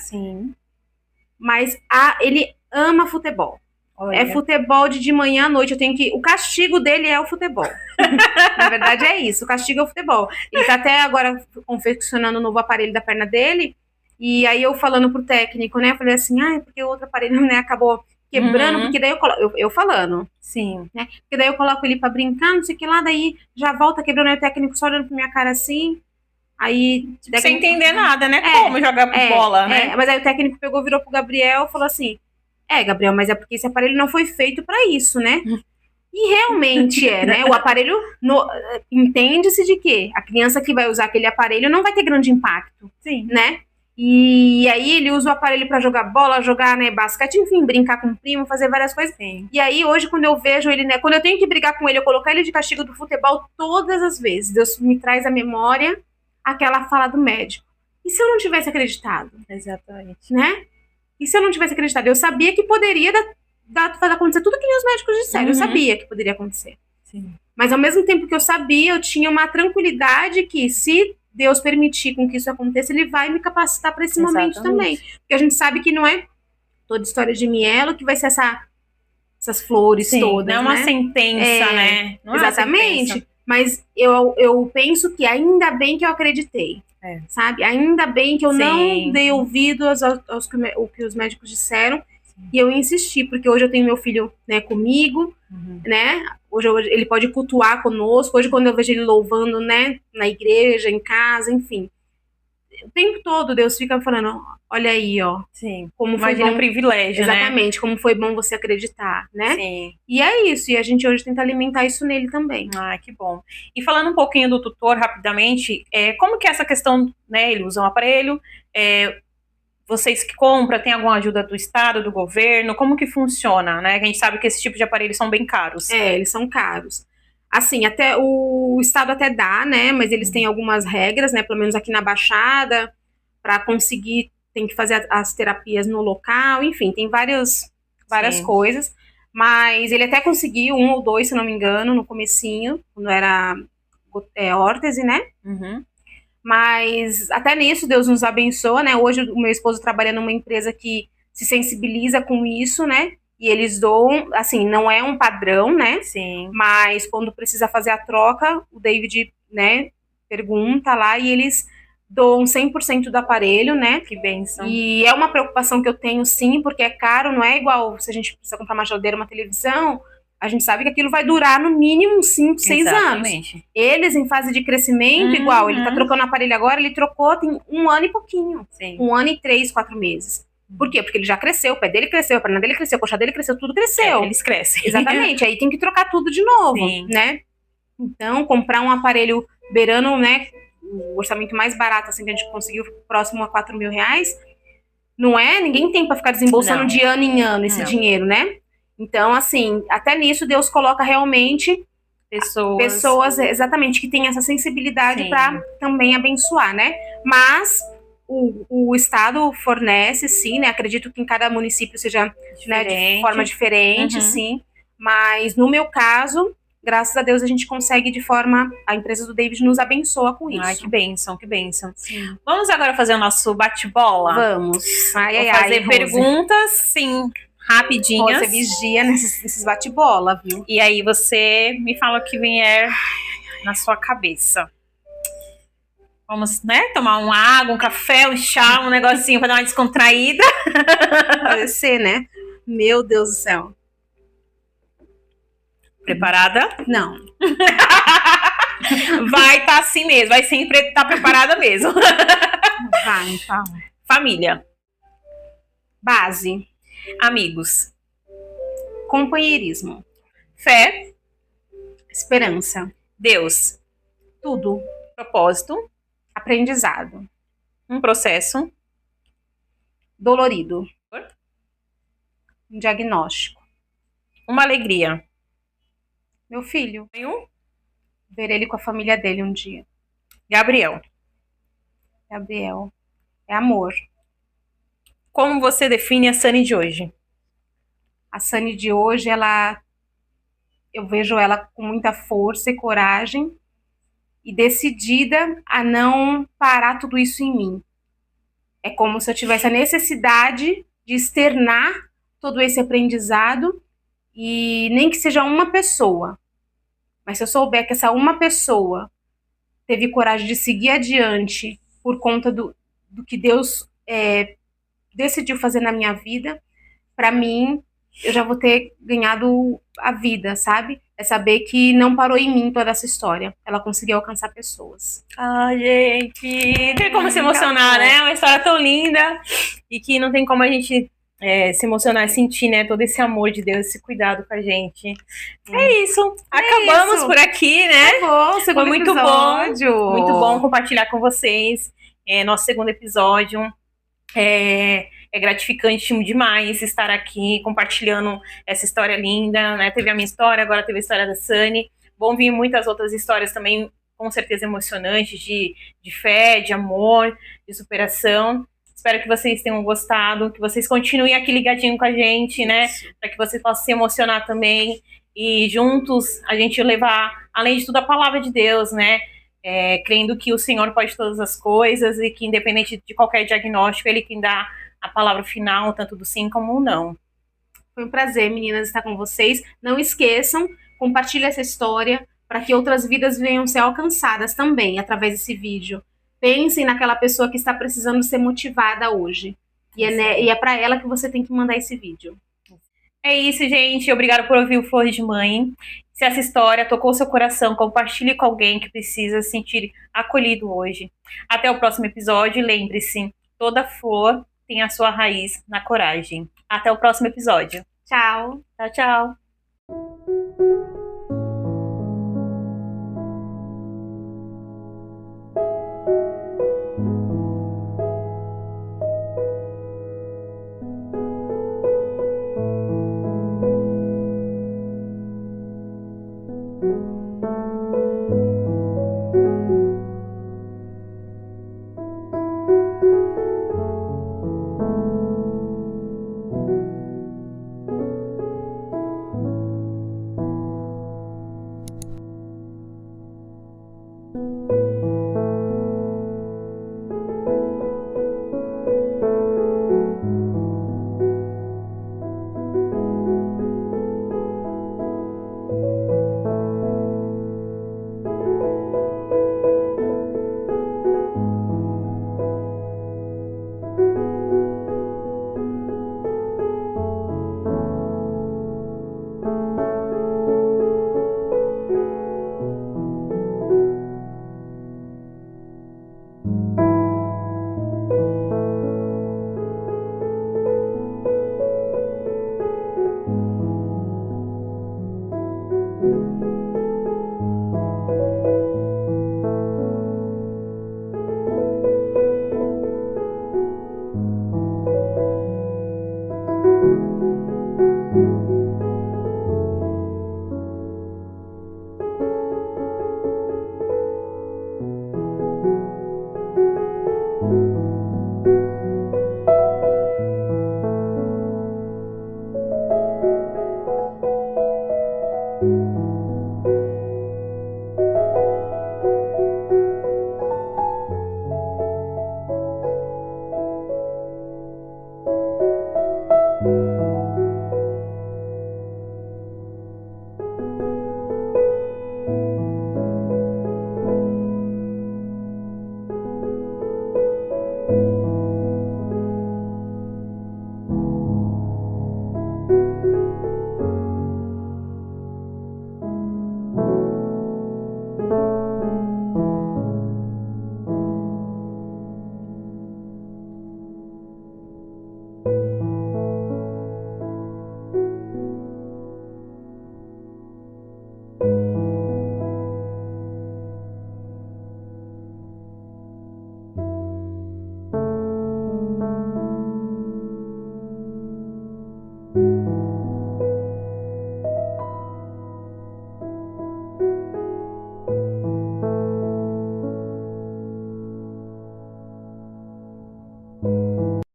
Mas ele ama futebol. Olha. É futebol de manhã à noite. O castigo dele é o futebol. Na verdade é isso, o castigo é o futebol. Ele tá até agora confeccionando um novo aparelho da perna dele. E aí eu falando pro técnico, né? Eu falei assim, porque o outro aparelho, né, acabou quebrando, porque daí eu falando. Né? Porque daí eu coloco ele pra brincar, não sei o que lá, daí já volta quebrando, aí o técnico só olhando pra minha cara assim. Aí. Sem entender nada, né? Como jogar bola, né? Mas aí o técnico virou pro Gabriel e falou assim: Gabriel, mas é porque esse aparelho não foi feito pra isso, né? E realmente né? O aparelho, entende-se de que a criança que vai usar aquele aparelho não vai ter grande impacto, né? E aí ele usa o aparelho pra jogar bola, jogar, né, basquete, enfim, brincar com o primo, fazer várias coisas. E aí hoje, quando eu vejo ele, né, quando eu tenho que brigar com ele, eu colocar ele de castigo do futebol todas as vezes, Deus me traz à memória aquela fala do médico. E se eu não tivesse acreditado? Exatamente. Né? E se eu não tivesse acreditado? Eu sabia que poderia acontecer tudo que os médicos disseram. Eu sabia que poderia acontecer. Mas ao mesmo tempo que eu sabia, eu tinha uma tranquilidade que se Deus permitir com que isso aconteça, Ele vai me capacitar para esse momento também. Porque a gente sabe que não é toda história de mielo que vai ser essas flores todas, não é uma sentença, né? Não exatamente. Sentença. Mas eu penso que ainda bem que eu acreditei. Sabe? Ainda bem que eu não dei ouvidos aos que os médicos disseram. E eu insisti, porque hoje eu tenho meu filho, né, comigo, né? Hoje ele pode cultuar conosco. Hoje, quando eu vejo ele louvando, né, na igreja, em casa, enfim. o tempo todo Deus fica falando, olha aí, ó. Sim. Como foi Imagina bom, o privilégio, exatamente, né? como foi bom você acreditar, né? Sim. E é isso, e a gente hoje tenta alimentar isso nele também. Ah, que bom. E falando um pouquinho do tutor, rapidamente, como que é essa questão, né, ele usa um aparelho, vocês que compram, tem alguma ajuda do Estado, do governo, como que funciona, né? A gente sabe que esse tipo de aparelhos são bem caros. Eles são caros. Assim, até o Estado até dá, né, mas eles têm algumas regras, né, pelo menos aqui na Baixada, para conseguir, tem que fazer as terapias no local, enfim, tem várias coisas, mas ele até conseguiu 1 ou 2, se não me engano, no comecinho, quando era órtese, né, mas até nisso Deus nos abençoa, né, hoje o meu esposo trabalha numa empresa que se sensibiliza com isso, né, e eles doam, assim, não é um padrão, né? Sim. Mas quando precisa fazer a troca, o David, né, pergunta lá e eles doam 100% do aparelho, né? Que bênção. E é uma preocupação que eu tenho, sim, porque é caro, não é igual se a gente precisa comprar uma geladeira, uma televisão, a gente sabe que aquilo vai durar no mínimo 5, 6 anos. Eles, em fase de crescimento, igual, ele tá trocando o aparelho agora, ele trocou tem 1 ano e pouquinho. Sim. 1 ano e 3, 4 meses. Por quê? Porque ele já cresceu, o pé dele cresceu, a perna dele cresceu, a coxa dele cresceu, tudo cresceu. Eles crescem. Exatamente, aí tem que trocar tudo de novo, Sim. né? Então, comprar um aparelho beirando, né, o orçamento mais barato, assim, que a gente conseguiu, próximo a 4 mil reais, não é? Ninguém tem pra ficar desembolsando de ano em ano esse dinheiro, né? Então, assim, até nisso Deus coloca realmente pessoas exatamente, que têm essa sensibilidade para também abençoar, né? Mas o Estado fornece, sim, né? Acredito que em cada município seja, né, de forma diferente, sim. Mas no meu caso, graças a Deus a gente consegue de forma... A empresa do David nos abençoa com isso. Ai, que bênção, que bênção. Sim. Vamos agora fazer o nosso bate-bola? Vamos. Vou fazer perguntas, sim, rapidinhas. Você vigia nesses bate-bola, viu? E aí você me fala o que vier na sua cabeça. Vamos, né, tomar uma água, um café, um chá, um negocinho pra dar uma descontraída. Pode ser, né? Meu Deus do céu. Preparada? Não. Vai estar assim mesmo, vai sempre estar preparada mesmo. Vai, fala. Família. Base. Amigos. Companheirismo. Fé. Esperança. Deus. Tudo. Propósito. Aprendizado. Um processo. Dolorido. Um diagnóstico. Uma alegria. Meu filho. Sonho. Ver ele com a família dele um dia. Gabriel. Gabriel. É amor. Como você define a Sunny de hoje? A Sunny de hoje, eu vejo ela com muita força e coragem e decidida a não parar tudo isso em mim. É como se eu tivesse a necessidade de externar todo esse aprendizado, e nem que seja uma pessoa. Mas se eu souber que essa uma pessoa teve coragem de seguir adiante por conta do que Deus decidiu fazer na minha vida, para mim, eu já vou ter ganhado a vida, sabe? É saber que não parou em mim toda essa história. Ela conseguiu alcançar pessoas. Ai, gente, tem como se emocionar, né? Uma história tão linda e que não tem como a gente se emocionar e sentir, né, todo esse amor de Deus, esse cuidado com a gente. É isso. Acabamos por aqui, né? Foi muito episódio. Bom. Muito bom compartilhar com vocês. Nosso segundo episódio. É gratificante demais estar aqui compartilhando essa história linda, né? Teve a minha história, agora teve a história da Sunny. Vão vir muitas outras histórias também, com certeza emocionantes, de fé, de amor, de superação. Espero que vocês tenham gostado, que vocês continuem aqui ligadinho com a gente, né? Para que vocês possam se emocionar também. E juntos a gente levar, além de tudo, a palavra de Deus, né? Crendo que o Senhor pode todas as coisas e que, independente de qualquer diagnóstico, Ele quem dá a palavra final, tanto do sim como do não. Foi um prazer, meninas, estar com vocês. Não esqueçam, compartilhe essa história para que outras vidas venham ser alcançadas também através desse vídeo. Pensem naquela pessoa que está precisando ser motivada hoje. E é para ela que você tem que mandar esse vídeo. É isso, gente. Obrigada por ouvir o Flor de Mãe. Se essa história tocou seu coração, compartilhe com alguém que precisa se sentir acolhido hoje. Até o próximo episódio e lembre-se, toda flor tem a sua raiz na coragem. Até o próximo episódio. Tchau. Tchau, tchau.